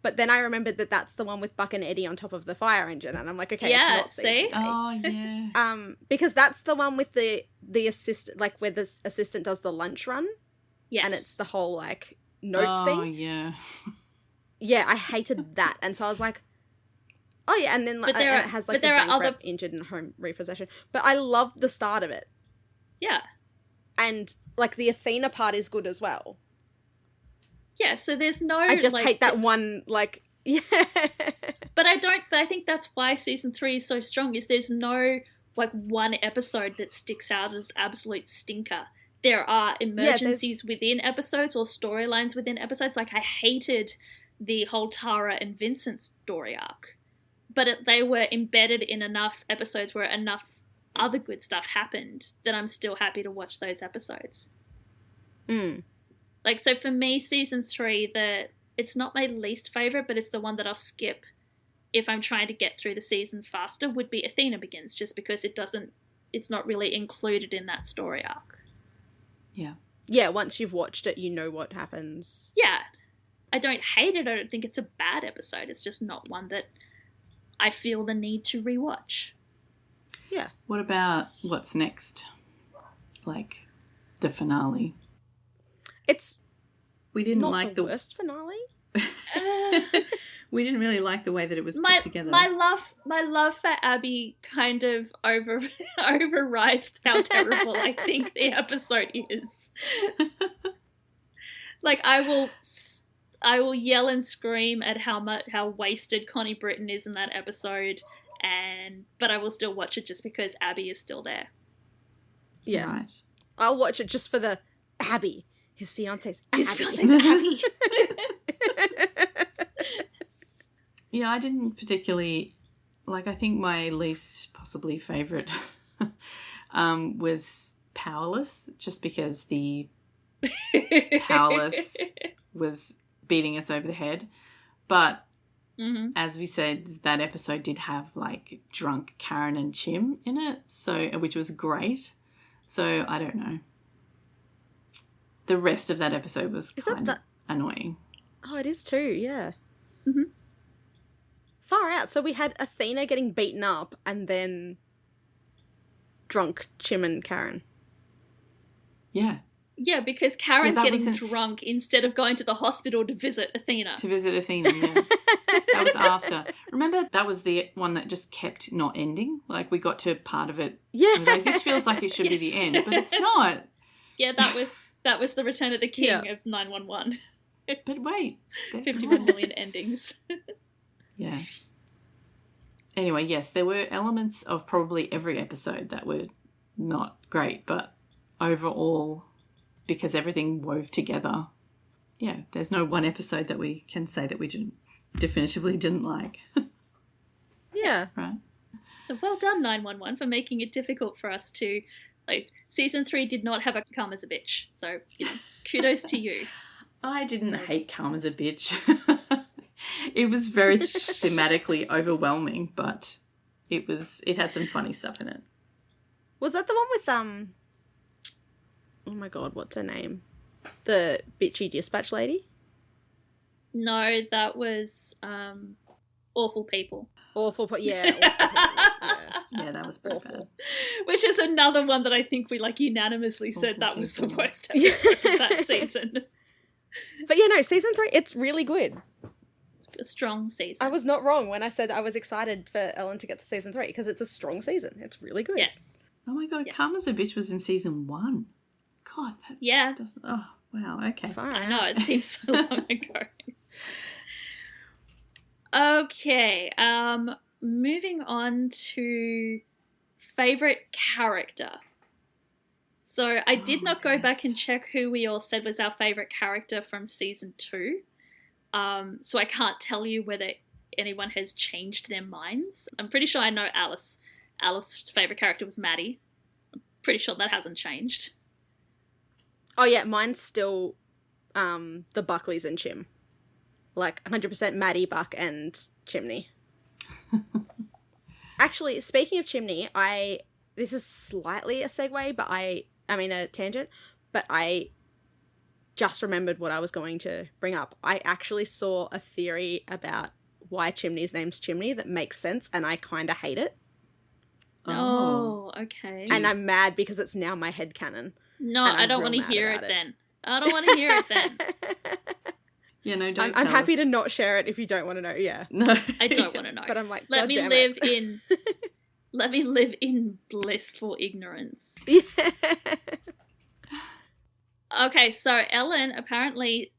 S1: but then I remembered that that's the one with Buck and Eddie on top of the fire engine, and I'm like, okay,
S2: yeah,
S1: it's not Seize the Day.
S4: Oh yeah.
S1: Because that's the one with the assistant, like where the assistant does the lunch run.
S2: Yes.
S1: And it's the whole, like, note thing.
S4: Yeah.
S1: Yeah, I hated that. And so I was like, oh yeah, and then like,
S2: But there
S1: and
S2: are-
S1: it has
S2: but
S1: like the
S2: there are
S1: bank
S2: other-
S1: rep injured and home repossession. But I loved the start of it.
S2: Yeah.
S1: And like the Athena part is good as well.
S2: Yeah, so there's no...
S1: I just
S2: like,
S1: hate that one, like, yeah.
S2: But I think that's why season 3 is so strong, is there's no, like, one episode that sticks out as absolute stinker. There are emergencies within episodes or storylines within episodes. Like, I hated the whole Tara and Vincent story arc. But they were embedded in enough episodes where enough other good stuff happened that I'm still happy to watch those episodes.
S1: Mm.
S2: Like, so for me, season 3, it's not my least favourite, but it's the one that I'll skip if I'm trying to get through the season faster, would be Athena Begins, just because it's not really included in that story arc.
S4: Yeah.
S1: Yeah, once you've watched it, you know what happens.
S2: Yeah. I don't hate it. I don't think it's a bad episode. It's just not one that I feel the need to rewatch.
S1: Yeah.
S4: What about what's next? Like the finale.
S1: It's
S4: We didn't
S1: not
S4: like
S1: the worst finale.
S4: We didn't really like the way that it was put together.
S2: My love for Abby kind of overrides how terrible I think the episode is. Like, I will yell and scream at how wasted Connie Britton is in that episode, but I will still watch it just because Abby is still there.
S1: Yeah.
S4: Right.
S1: I'll watch it just for the Abby. His fiance's Abby.
S2: His fiance's Abby.
S4: Yeah, I didn't particularly like. I think my least possibly favourite was Powerless, just because the Powerless was beating us over the head. But
S2: Mm-hmm.
S4: as we said, that episode did have like drunk Karen and Chim in it, so which was great. So I don't know. The rest of that episode was kind of annoying.
S1: Oh, it is too, yeah.
S2: Mm-hmm.
S1: Far out. So we had Athena getting beaten up and then drunk Chim and Karen.
S4: Yeah.
S2: Yeah, because Karen's
S4: that
S2: getting
S4: wasn't-
S2: drunk instead of going to the hospital to visit Athena.
S4: To visit Athena, yeah. That was after. Remember, that was the one that just kept not ending? Like, we got to part of it.
S1: Yeah.
S4: And we're like, this feels like it should be the
S2: Yes.
S4: end, but it's not.
S2: Yeah, that was the Return of the King
S1: Yeah.
S2: of 911.
S4: But wait. there's
S2: 51
S4: more.
S2: million endings.
S4: Yeah. Anyway, yes, there were elements of probably every episode that were not great, but overall, because everything wove together, yeah, there's no one episode that we can say that we definitively didn't like.
S1: Yeah.
S4: Right?
S2: So well done, 911, for making it difficult for us to... Like, season 3 did not have a Calm as a Bitch, so, kudos to you.
S4: I didn't hate Calm as a Bitch. It was very thematically overwhelming, but it had some funny stuff in it.
S1: Was that the one with, oh my god, what's her name? The bitchy dispatch lady?
S2: No, that was Awful People.
S1: Awful, yeah. Awful yeah.
S4: Yeah, that was pretty
S1: Awful.
S4: bad.
S2: Which is another one that I think we unanimously said
S4: Awful
S2: that was the
S4: People.
S2: worst episode of that season.
S1: But yeah, no, season 3, it's really good.
S2: A strong season.
S1: I was not wrong when I said I was excited for Ellen to get to season 3 because it's a strong season. It's really good.
S2: Yes.
S4: Oh my god,
S2: Yes.
S4: Calm as a Bitch was in season 1. God, that's...
S2: Yeah.
S4: Doesn't, oh, wow, okay.
S1: Far
S2: I
S1: out.
S2: know, it seems so long ago. Okay, moving on to favourite character. So I did
S4: Oh,
S2: not go back and
S4: goodness.
S2: check who we all said was our favourite character from season 2. So I can't tell you whether anyone has changed their minds. I'm pretty sure I know Alice. Alice's favourite character was Maddie. I'm pretty sure that hasn't changed.
S1: Oh yeah, mine's still the Buckleys and Chim. Like 100% Maddie, Buck, and Chimney. Actually, speaking of Chimney, this is slightly a segue, but I mean a tangent, but I just remembered what I was going to bring up. I actually saw a theory about why Chimney's name's Chimney that makes sense, and I kind of hate it.
S2: Oh, okay.
S1: And I'm mad because it's now my headcanon.
S2: No,
S1: and I'm
S2: I don't
S1: real
S2: want to
S1: mad
S2: hear
S1: about
S2: it
S1: it.
S2: then. I don't want to hear it then.
S4: Yeah, no, don't
S1: I'm
S4: tell
S1: happy
S4: us.
S1: to not share it if you don't want to know. Yeah,
S4: No.
S2: I don't want to know.
S1: but I'm like,
S2: Let
S1: God
S2: me
S1: damn
S2: live
S1: it.
S2: in. Let me live in blissful ignorance.
S1: Yeah.
S2: Okay, so Ellen apparently.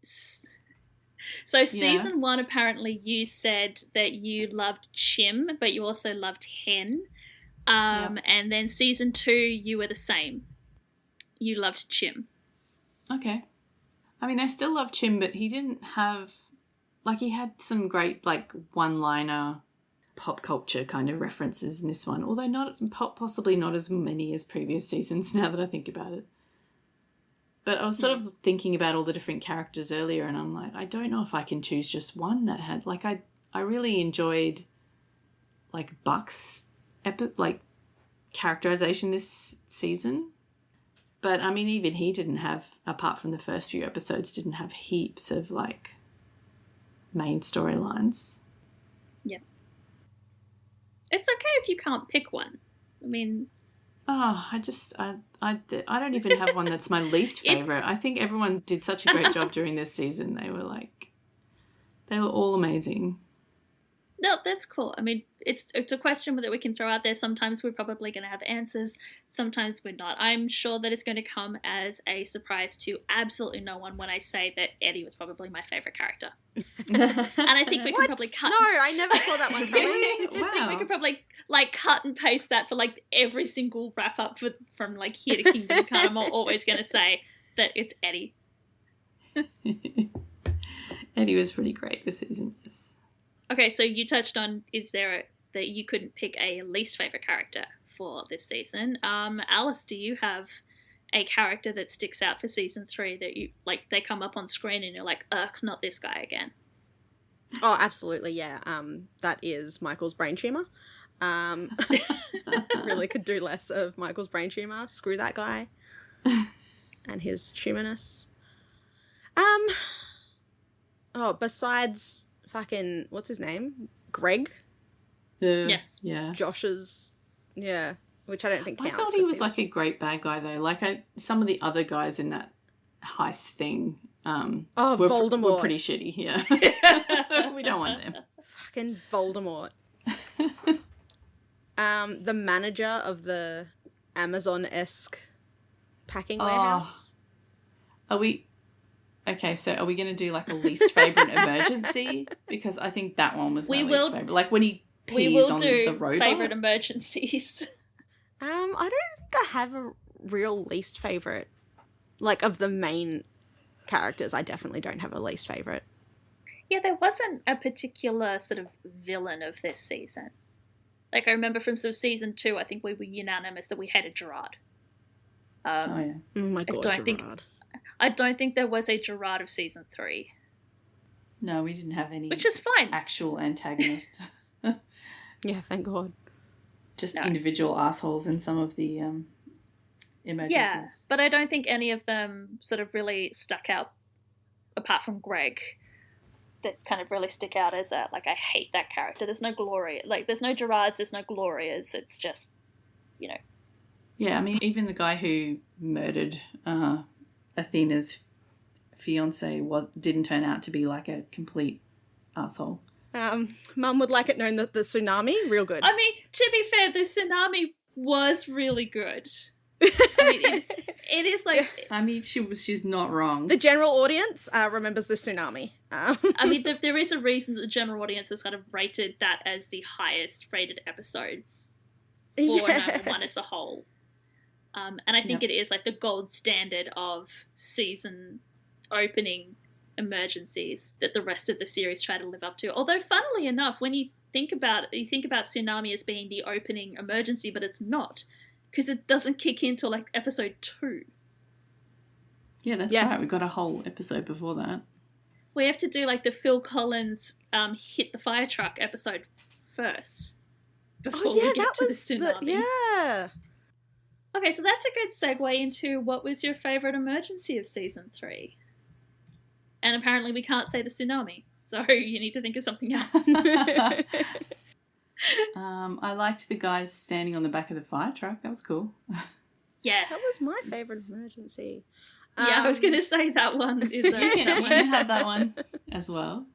S2: So season 1, apparently you said that you loved Chim, but you also loved Hen. And then season 2, you were the same. You loved Chim.
S4: Okay. I mean, I still love Chim, but he didn't have... Like, he had some great, like, one-liner pop culture kind of references in this one, although possibly not as many as previous seasons now that I think about it. But I was sort of thinking about all the different characters earlier, and I'm like, I don't know if I can choose just one that had... Like, I really enjoyed, like, Buck's, characterization this season. But, I mean, even he didn't have, apart from the first few episodes, didn't have heaps of, like, main storylines.
S2: Yeah. It's okay if you can't pick one. I mean...
S4: Oh, I don't even have one that's my least favourite. I think everyone did such a great job during this season. They were all amazing.
S2: No, that's cool. I mean, it's a question that we can throw out there. Sometimes we're probably going to have answers. Sometimes we're not. I'm sure that it's going to come as a surprise to absolutely no one when I say that Eddie was probably my favourite character. And I think we can probably cut...
S1: No, I never saw that one coming.
S2: I think we could probably cut and paste that for every single wrap up from here to Kingdom Come. I'm always going to say that it's Eddie.
S4: Eddie was pretty great this season, yes.
S2: Okay, so you touched on that you couldn't pick a least favourite character for this season. Alice, do you have a character that sticks out for season 3 that you they come up on screen and you're like, ugh, not this guy again?
S1: Oh, absolutely, yeah. That is Michael's brain tumour. Really could do less of Michael's brain tumour. Screw that guy and his tumourness. Besides fucking, what's his name? Greg?
S2: Yes.
S4: Yeah.
S1: Josh's, yeah, which I don't think counts.
S4: I thought he was a great bad guy though. Some of the other guys in that heist thing were
S1: Voldemort.
S4: were pretty shitty, yeah. We don't want them.
S1: Fucking Voldemort. The manager of the Amazon-esque packing warehouse.
S4: Are we going to do a least favourite emergency? Because I think that one was my least favourite. When he pees on the robot.
S2: We will do favourite emergencies.
S1: I don't think I have a real least favourite. Of the main characters, I definitely don't have a least favourite.
S2: Yeah, there wasn't a particular sort of villain of this season. I remember from season 2, I think we were unanimous that we hated Gerard.
S1: Oh my god, Gerard.
S2: I don't think there was a Gerard of season 3.
S4: No, we didn't have any.
S2: Which is fine.
S4: Actual antagonists.
S1: Yeah, thank God.
S4: Just individual assholes in some of the emergencies.
S2: Yeah, but I don't think any of them sort of really stuck out, apart from Greg, that kind of really stick out as I hate that character. There's no Gloria. There's no Gerards, there's no Glorias. It's just,
S4: Yeah, I mean, even the guy who murdered Athena's fiance didn't turn out to be a complete asshole.
S1: Mum would like it known that the tsunami, real good.
S2: I mean, to be fair, the tsunami was really good. I mean, it is
S4: I mean, she's not wrong.
S1: The general audience remembers the tsunami.
S2: I mean, there is a reason that the general audience has kind of rated that as the highest rated episodes for number 1 as a whole. And I think it is the gold standard of season opening emergencies that the rest of the series try to live up to. Although, funnily enough, when you think about Tsunami as being the opening emergency, but it's not, because it doesn't kick in till episode 2.
S4: Yeah, that's right. We got a whole episode before that.
S2: We have to do the Phil Collins hit the fire truck episode first before we get to the tsunami.
S1: Yeah.
S2: Okay, so that's a good segue into what was your favourite emergency of season 3? And apparently we can't say the tsunami, so you need to think of something else.
S4: I liked the guys standing on the back of the fire truck. That was cool.
S2: Yes.
S1: That was my favourite emergency.
S2: Yeah, I was going to say that one is
S4: You can have that one as well.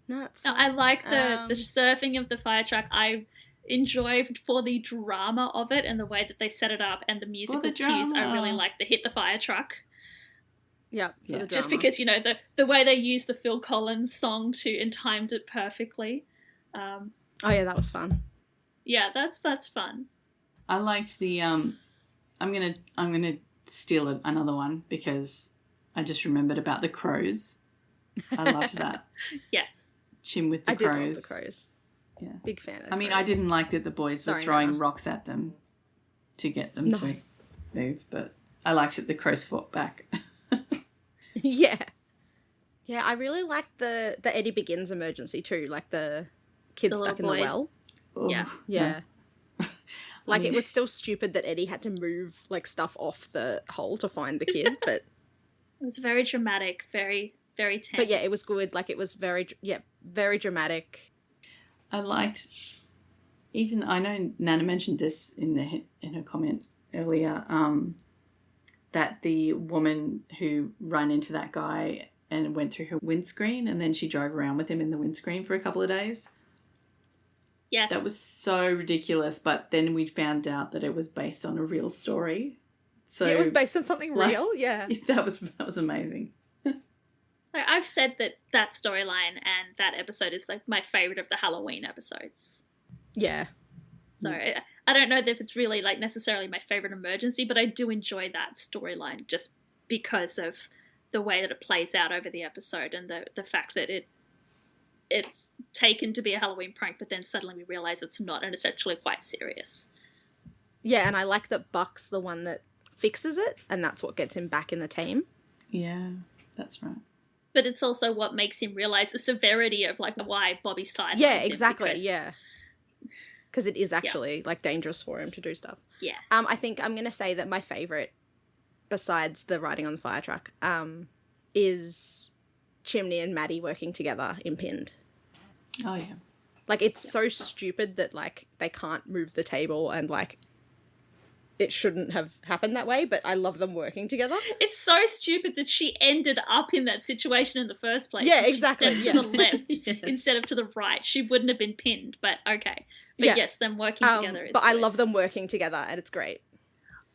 S1: No, it's
S2: No,
S1: fine.
S2: I like the surfing of the fire truck. I enjoyed for the drama of it and the way that they set it up and the musical
S4: the
S2: cues. I really
S4: drama.
S2: like the hit the fire truck.
S1: Yeah, for
S4: Yeah.
S1: the
S2: Just
S1: drama.
S2: because, the way they used the Phil Collins song and timed it perfectly.
S1: Oh yeah, that was fun.
S2: Yeah, that's fun.
S4: I liked the I'm gonna steal another one because I just remembered about the crows. I loved that.
S2: Yes.
S4: Chim with the
S1: I did
S4: crows.
S1: love the crows.
S4: Yeah.
S1: Big fan of the
S4: I mean,
S1: crows.
S4: I didn't like that the boys were
S1: Sorry,
S4: throwing
S1: Nana.
S4: rocks at them to get them
S1: No.
S4: to move, but I liked that the crows fought back.
S1: Yeah. Yeah, I really liked the Eddie Begins emergency too, like the kid
S2: The
S1: stuck in
S2: little
S1: the
S2: boy.
S1: well.
S2: Yeah.
S1: Yeah. Like,
S4: mean-
S1: it was still stupid that Eddie had to move, like, stuff off the hole to find the kid, but
S2: It was very dramatic, very, very tense.
S1: but yeah, it was good. Like, it was very dramatic.
S4: I liked, even I know Nana mentioned this in her comment earlier, that the woman who ran into that guy and went through her windscreen and then she drove around with him in the windscreen for a couple of days.
S2: Yes.
S4: That was so ridiculous, but then we found out that it was based on a real story. So
S1: Yeah, it was based on something
S4: like-
S1: real, yeah.
S4: that was amazing.
S2: I've said that storyline and that episode is like my favorite of the Halloween episodes.
S1: Yeah.
S2: So I don't know if it's really like necessarily my favorite emergency, but I do enjoy that storyline just because of the way that it plays out over the episode and the fact that it's taken to be a Halloween prank, but then suddenly we realize it's not, and it's actually quite serious.
S1: Yeah, and I like that Buck's the one that fixes it, and that's what gets him back in the team.
S4: Yeah, that's right.
S2: But it's also what makes him realize the severity of like why Bobby's tired.
S1: Yeah, exactly, yeah. Because it is
S2: Yeah.
S1: actually, like, dangerous for him to do stuff.
S2: Yes.
S1: I think I'm going to say that my favourite, besides the riding on the fire truck, is Chimney and Maddie working together in Pinned.
S4: Oh, yeah.
S1: Like, it's so stupid that, like, they can't move the table and, like, it shouldn't have happened that way, but I love them working together.
S2: It's so stupid that she ended up in that situation in the first place.
S1: Yeah,
S2: If she'd
S1: exactly,
S2: stepped to the left
S4: Yes.
S2: instead of to the right, she wouldn't have been pinned, but okay. But
S1: Yeah.
S2: yes, them working together is
S1: But I
S2: good.
S1: love them working together, and it's great.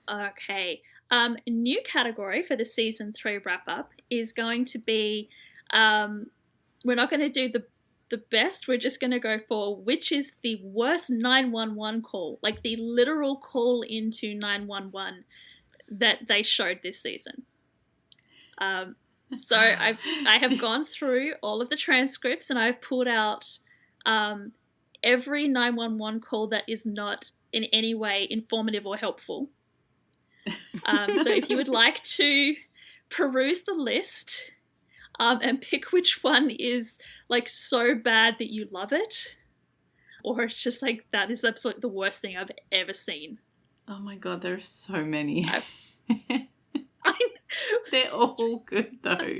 S2: Okay. New category for the season 3 wrap up is going to be we're not going to do the best, we're just going to go for which is the worst 911 call, like the literal call into 911 that they showed this season. So I have gone through all of the transcripts and I've pulled out every 911 call that is not in any way informative or helpful. So if you would like to peruse the list and pick which one is like so bad that you love it, or it's just like that is absolutely the worst thing I've ever seen.
S4: Oh my god, there are so many.
S2: I
S4: They're all good though.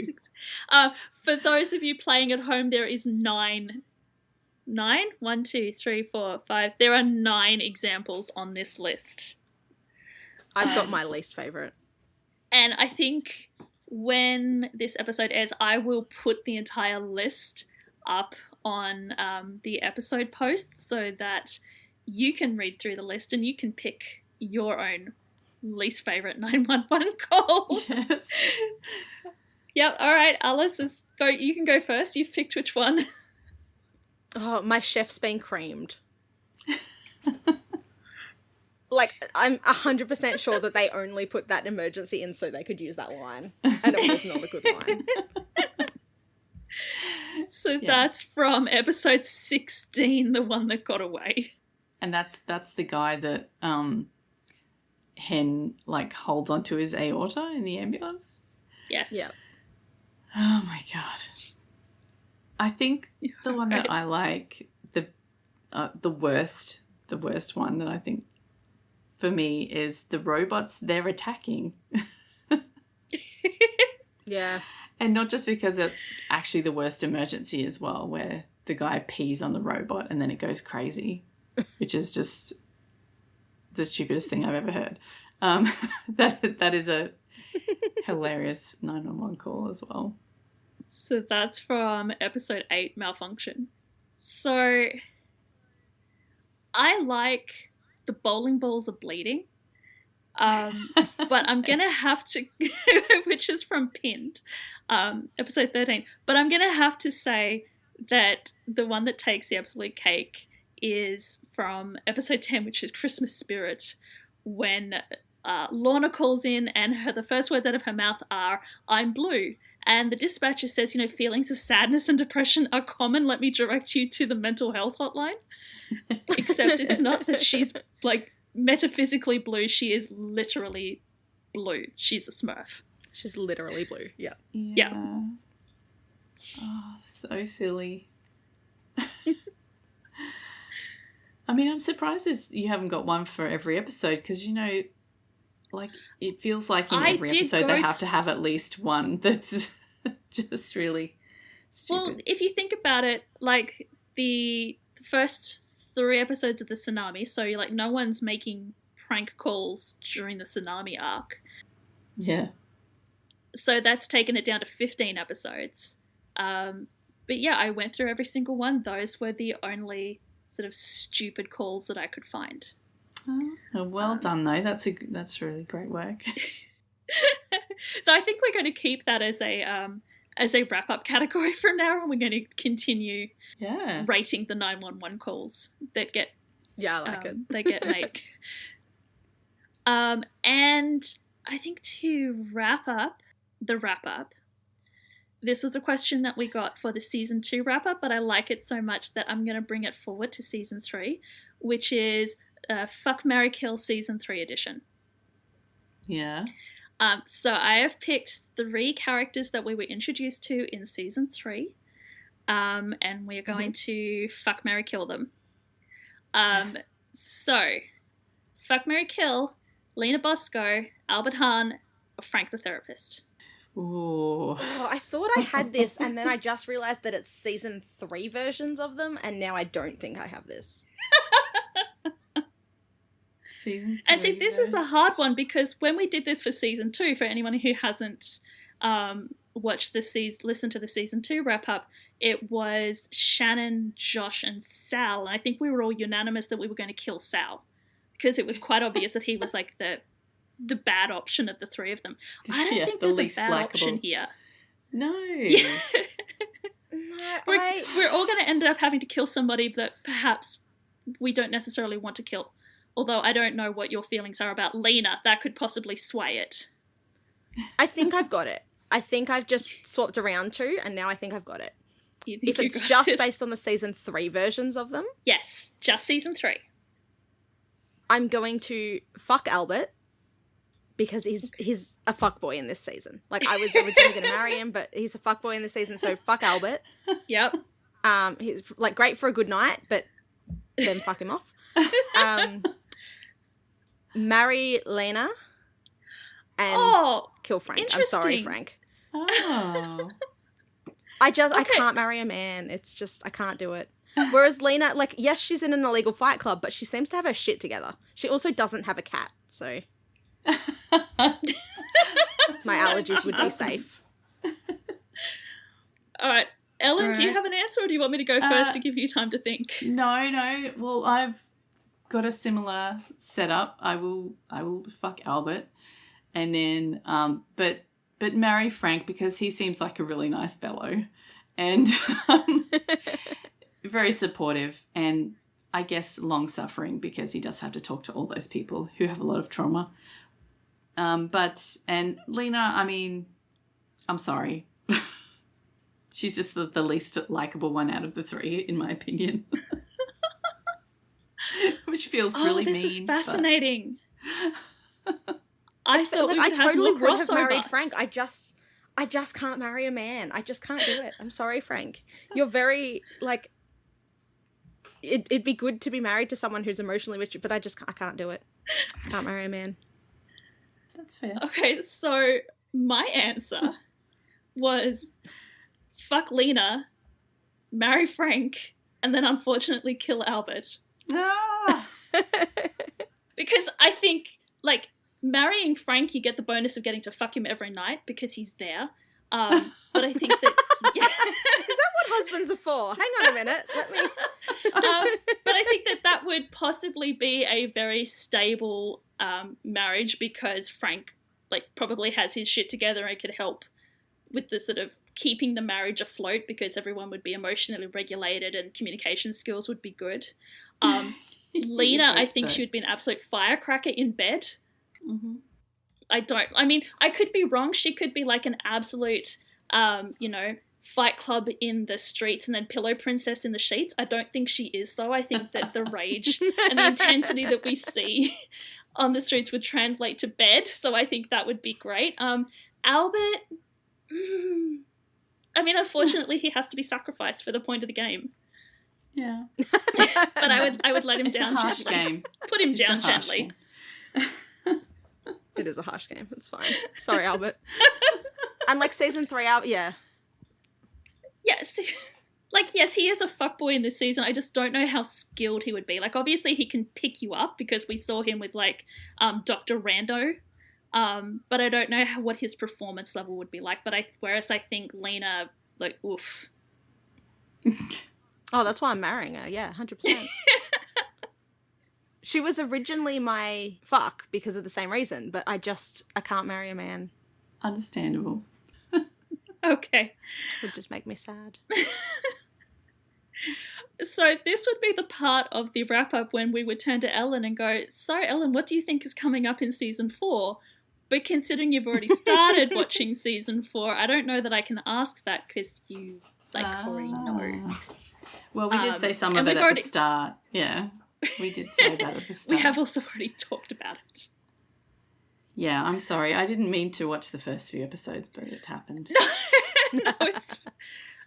S2: For those of you playing at home, there is 9. 1, 2, 3, 4, 5. There are 9 examples on this list.
S1: I've got my least favourite.
S2: And I think when this episode airs, I will put the entire list up on the episode post so that you can read through the list and you can pick your own least favourite 911 call.
S4: Yes.
S2: Yep, all right, Alice, you can go first. You've picked which one.
S1: Oh, my chef's been creamed. Like, I'm 100% sure that they only put that emergency in so they could use that line. And it was not a good line.
S2: So that's from episode 16, the one that got away.
S4: And that's the guy that Hen like holds onto his aorta in the ambulance.
S2: Yes.
S1: Yeah.
S4: Oh my god. I think the one that
S2: Right.
S4: I like, the worst one that I think for me is the robots they're attacking.
S1: Yeah.
S4: And not just because it's actually the worst emergency as well, where the guy pees on the robot and then it goes crazy, which is just the stupidest thing I've ever heard. That is hilarious 911 call as well.
S2: So that's from episode 8, Malfunction. So I like the bowling balls are bleeding. But I'm going to have to, which is from Pinned, episode 13. But I'm going to have to say that the one that takes the absolute cake is from episode 10, which is Christmas Spirit, when Lorna calls in and the first words out of her mouth are, "I'm blue." And the dispatcher says, feelings of sadness and depression are common. Let me direct you to the mental health hotline. Except it's not that she's, like, metaphysically blue. She is literally blue. She's a Smurf.
S1: She's literally blue. Yeah.
S2: Yeah.
S4: Oh, so silly. I mean, I'm surprised you haven't got one for every episode because, like, it feels like in every episode they have to have at least one that's just really stupid.
S2: Well, if you think about it, like, the first 3 episodes of the tsunami, so you're like, no one's making prank calls during the tsunami arc.
S4: Yeah.
S2: So that's taken it down to 15 episodes. But yeah, I went through every single one. Those were the only sort of stupid calls that I could find.
S4: Oh, well done, though. That's really great work.
S2: So I think we're going to keep that as a wrap-up category from now on. We're going to continue rating the 911 calls that get
S1: I like it.
S2: They get made. And I think to wrap up the wrap-up, this was a question that we got for the season 2 wrap-up, but I like it so much that I'm going to bring it forward to season 3, which is Fuck, Marry, Kill season 3 edition.
S4: Yeah.
S2: So I have picked 3 characters that we were introduced to in season 3, and we're going to fuck, marry, kill them. So, fuck, marry, kill, Lena Bosco, Albert Hahn, or Frank the Therapist.
S4: Ooh.
S1: Oh, I thought I had this, and then I just realised that it's season 3 versions of them, and now I don't think I have this.
S4: Season 3.
S2: And see, this is a hard one because when we did this for season 2, for anyone who hasn't listened to the season 2 wrap up, it was Shannon, Josh, and Sal. And I think we were all unanimous that we were going to kill Sal because it was quite obvious that he was like the bad option of the 3 of them. I don't think there's a bad option here.
S4: No.
S1: No,
S2: We're all going to end up having to kill somebody that perhaps we don't necessarily want to kill. Although I don't know what your feelings are about Lena. That could possibly sway it.
S1: I think I've got it. I think I've just swapped around 2, and now I think I've got it. If it's just based on the season 3 versions of them?
S2: Yes, just season 3.
S1: I'm going to fuck Albert because he's a fuckboy in this season. Like, I was originally going to marry him, but he's a fuckboy in this season, so fuck Albert.
S2: Yep.
S1: He's, like, great for a good night, but then fuck him off. Marry Lena and kill Frank. I'm sorry, Frank.
S4: Oh.
S1: I can't marry a man. It's just, I can't do it. Whereas Lena, like, yes, she's in an illegal fight club, but she seems to have her shit together. She also doesn't have a cat, so my allergies would be safe.
S2: All right. Ellen, do you have an answer, or do you want me to go first to give you time to think?
S4: No. Well, I've got a similar setup. I will fuck Albert, and then but marry Frank because he seems like a really nice fellow, and very supportive, and I guess long suffering because he does have to talk to all those people who have a lot of trauma. And Lena, I mean, I'm sorry. She's just the least likable one out of the 3, in my opinion. Which feels really mean.
S2: This is fascinating.
S1: I totally would have married Frank. I just can't marry a man. I just can't do it. I'm sorry, Frank. You're very, like, it'd be good to be married to someone who's emotionally rich, but I can't do it. I can't marry a man.
S4: That's fair.
S2: Okay, so my answer was fuck Lena, marry Frank, and then unfortunately kill Albert.
S4: Ah.
S2: Because I think, like, marrying Frank, you get the bonus of getting to fuck him every night because he's there. But I think that... Yeah.
S1: Is that what husbands are for? Hang on a minute. Let me...
S2: But I think that would possibly be a very stable marriage because Frank probably has his shit together and could help with the sort of keeping the marriage afloat because everyone would be emotionally regulated and communication skills would be good. Lena, I think she would be an absolute firecracker in bed.
S4: Mm-hmm.
S2: I could be wrong. She could be like an absolute, Fight Club in the streets and then Pillow Princess in the sheets. I don't think she is, though. I think that the rage and the intensity that we see on the streets would translate to bed, so I think that would be great. Albert, unfortunately, he has to be sacrificed for the point of the game.
S4: Yeah.
S2: But I would let him down
S4: harsh
S2: gently.
S4: Game.
S2: Put him down gently.
S1: It is a harsh game. It's fine. Sorry, Albert. And like season 3, yeah.
S2: Yes. Yes, he is a fuckboy in this season. I just don't know how skilled he would be. Like, obviously he can pick you up because we saw him with, Dr. Rando. But I don't know what his performance level would be like. Whereas I think Lena, oof.
S1: Oh, that's why I'm marrying her. Yeah, 100%. She was originally my fuck because of the same reason, but I can't marry a man.
S4: Understandable.
S2: Okay.
S1: It would just make me sad.
S2: So this would be the part of the wrap-up when we would turn to Ellen and go, so Ellen, what do you think is coming up in season 4? But considering you've already started watching season 4, I don't know that I can ask that because you, already know.
S4: Well, we did say some of it at the start. Yeah, we did say that at the start.
S2: We have also already talked about it.
S4: Yeah, I'm sorry. I didn't mean to watch the first few episodes, but it happened.
S2: No,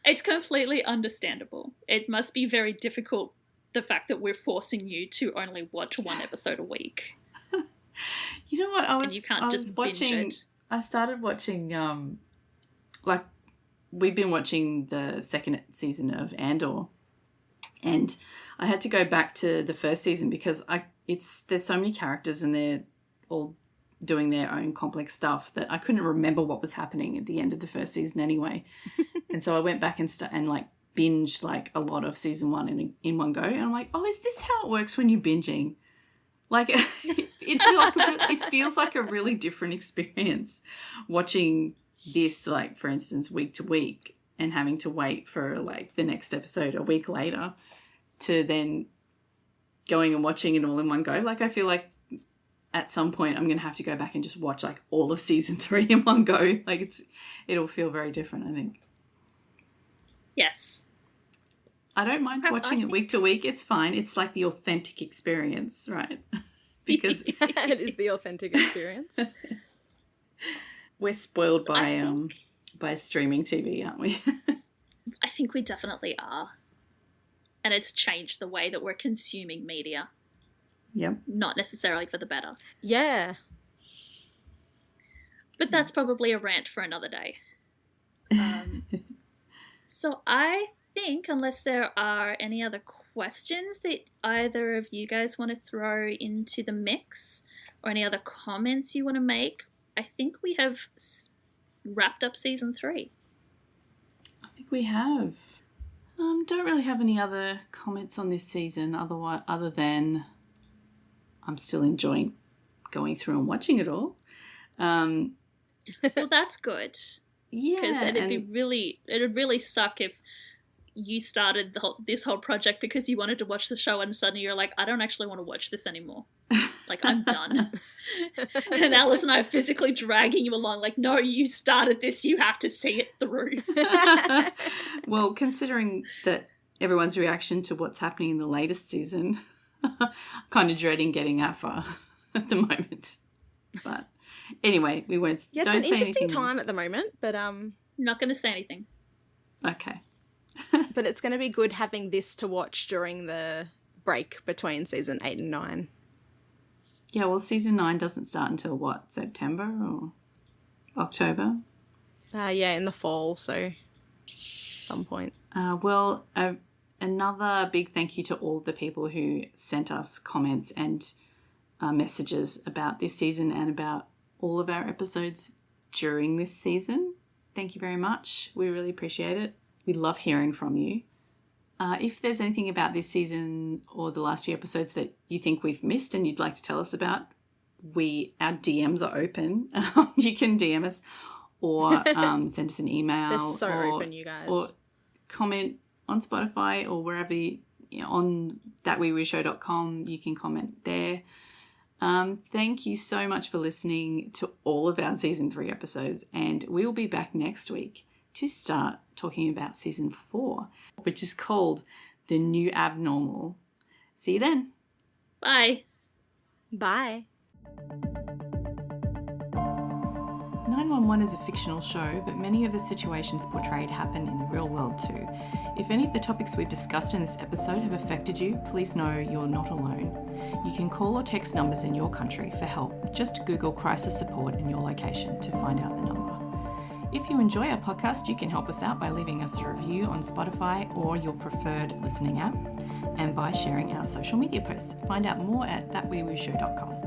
S2: it's completely understandable. It must be very difficult, the fact that we're forcing you to only watch one episode a week.
S4: You know what? I was
S2: watching. Binge it.
S4: I started watching. We've been watching the second season of Andor, and I had to go back to the first season because there's so many characters and they're all doing their own complex stuff that I couldn't remember what was happening at the end of the first season anyway. And so I went back and binged a lot of season 1 in one go, and I'm like, oh, is this how it works when you're binging? It feels like a really different experience watching this, for instance, week to week and having to wait for the next episode a week later to then going and watching it all in one go. I feel like at some point I'm going to have to go back and just watch all of season 3 in one go. It'll feel very different, I think.
S2: Yes.
S4: I don't mind watching it week to week. It's fine. It's the authentic experience, right? Because
S1: it is the authentic experience.
S4: We're spoiled by streaming TV, aren't we?
S2: I think we definitely are. And it's changed the way that we're consuming media.
S4: Yep.
S2: Not necessarily for the better.
S1: Yeah.
S2: But that's probably a rant for another day. So I think, unless there are any other questions that either of you guys want to throw into the mix or any other comments you want to make, I think we have wrapped up season 3.
S4: I think we have. Don't really have any other comments on this season other than I'm still enjoying going through and watching it all.
S2: Well, that's good.
S4: Yeah.
S2: Because it'd really suck if you started this whole project because you wanted to watch the show and suddenly you're like, I don't actually want to watch this anymore. I'm done. And Alice and I are physically dragging you along no, you started this, you have to see it through.
S4: Well, considering that everyone's reaction to what's happening in the latest season, I'm kind of dreading getting that far at the moment. But anyway, we won't.
S1: Yeah, it's
S4: don't
S1: an
S4: say
S1: interesting
S4: anything.
S1: time at the moment, but
S2: not going to say anything.
S4: Okay.
S1: But it's going to be good having this to watch during the break between season 8 and 9.
S4: Yeah, well, season 9 doesn't start until what, September or October?
S1: Yeah, in the fall, so some point.
S4: Another big thank you to all the people who sent us comments and messages about this season and about all of our episodes during this season. Thank you very much. We really appreciate it. We love hearing from you. If there's anything about this season or the last few episodes that you think we've missed and you'd like to tell us about, our DMs are open. You can DM us or send us an email.
S1: They're so open, you guys.
S4: Or comment on Spotify or wherever on thatwewireshow.com. You can comment there. Thank you so much for listening to all of our season 3 episodes, and we will be back next week to start talking about season 4, which is called The New Abnormal. See you then.
S2: Bye.
S1: Bye.
S4: 911 is a fictional show, but many of the situations portrayed happen in the real world too. If any of the topics we've discussed in this episode have affected you, please know you're not alone. You can call or text numbers in your country for help. Just Google crisis support in your location to find out the number. If you enjoy our podcast, you can help us out by leaving us a review on Spotify or your preferred listening app, and by sharing our social media posts. Find out more at thatwewireshow.com.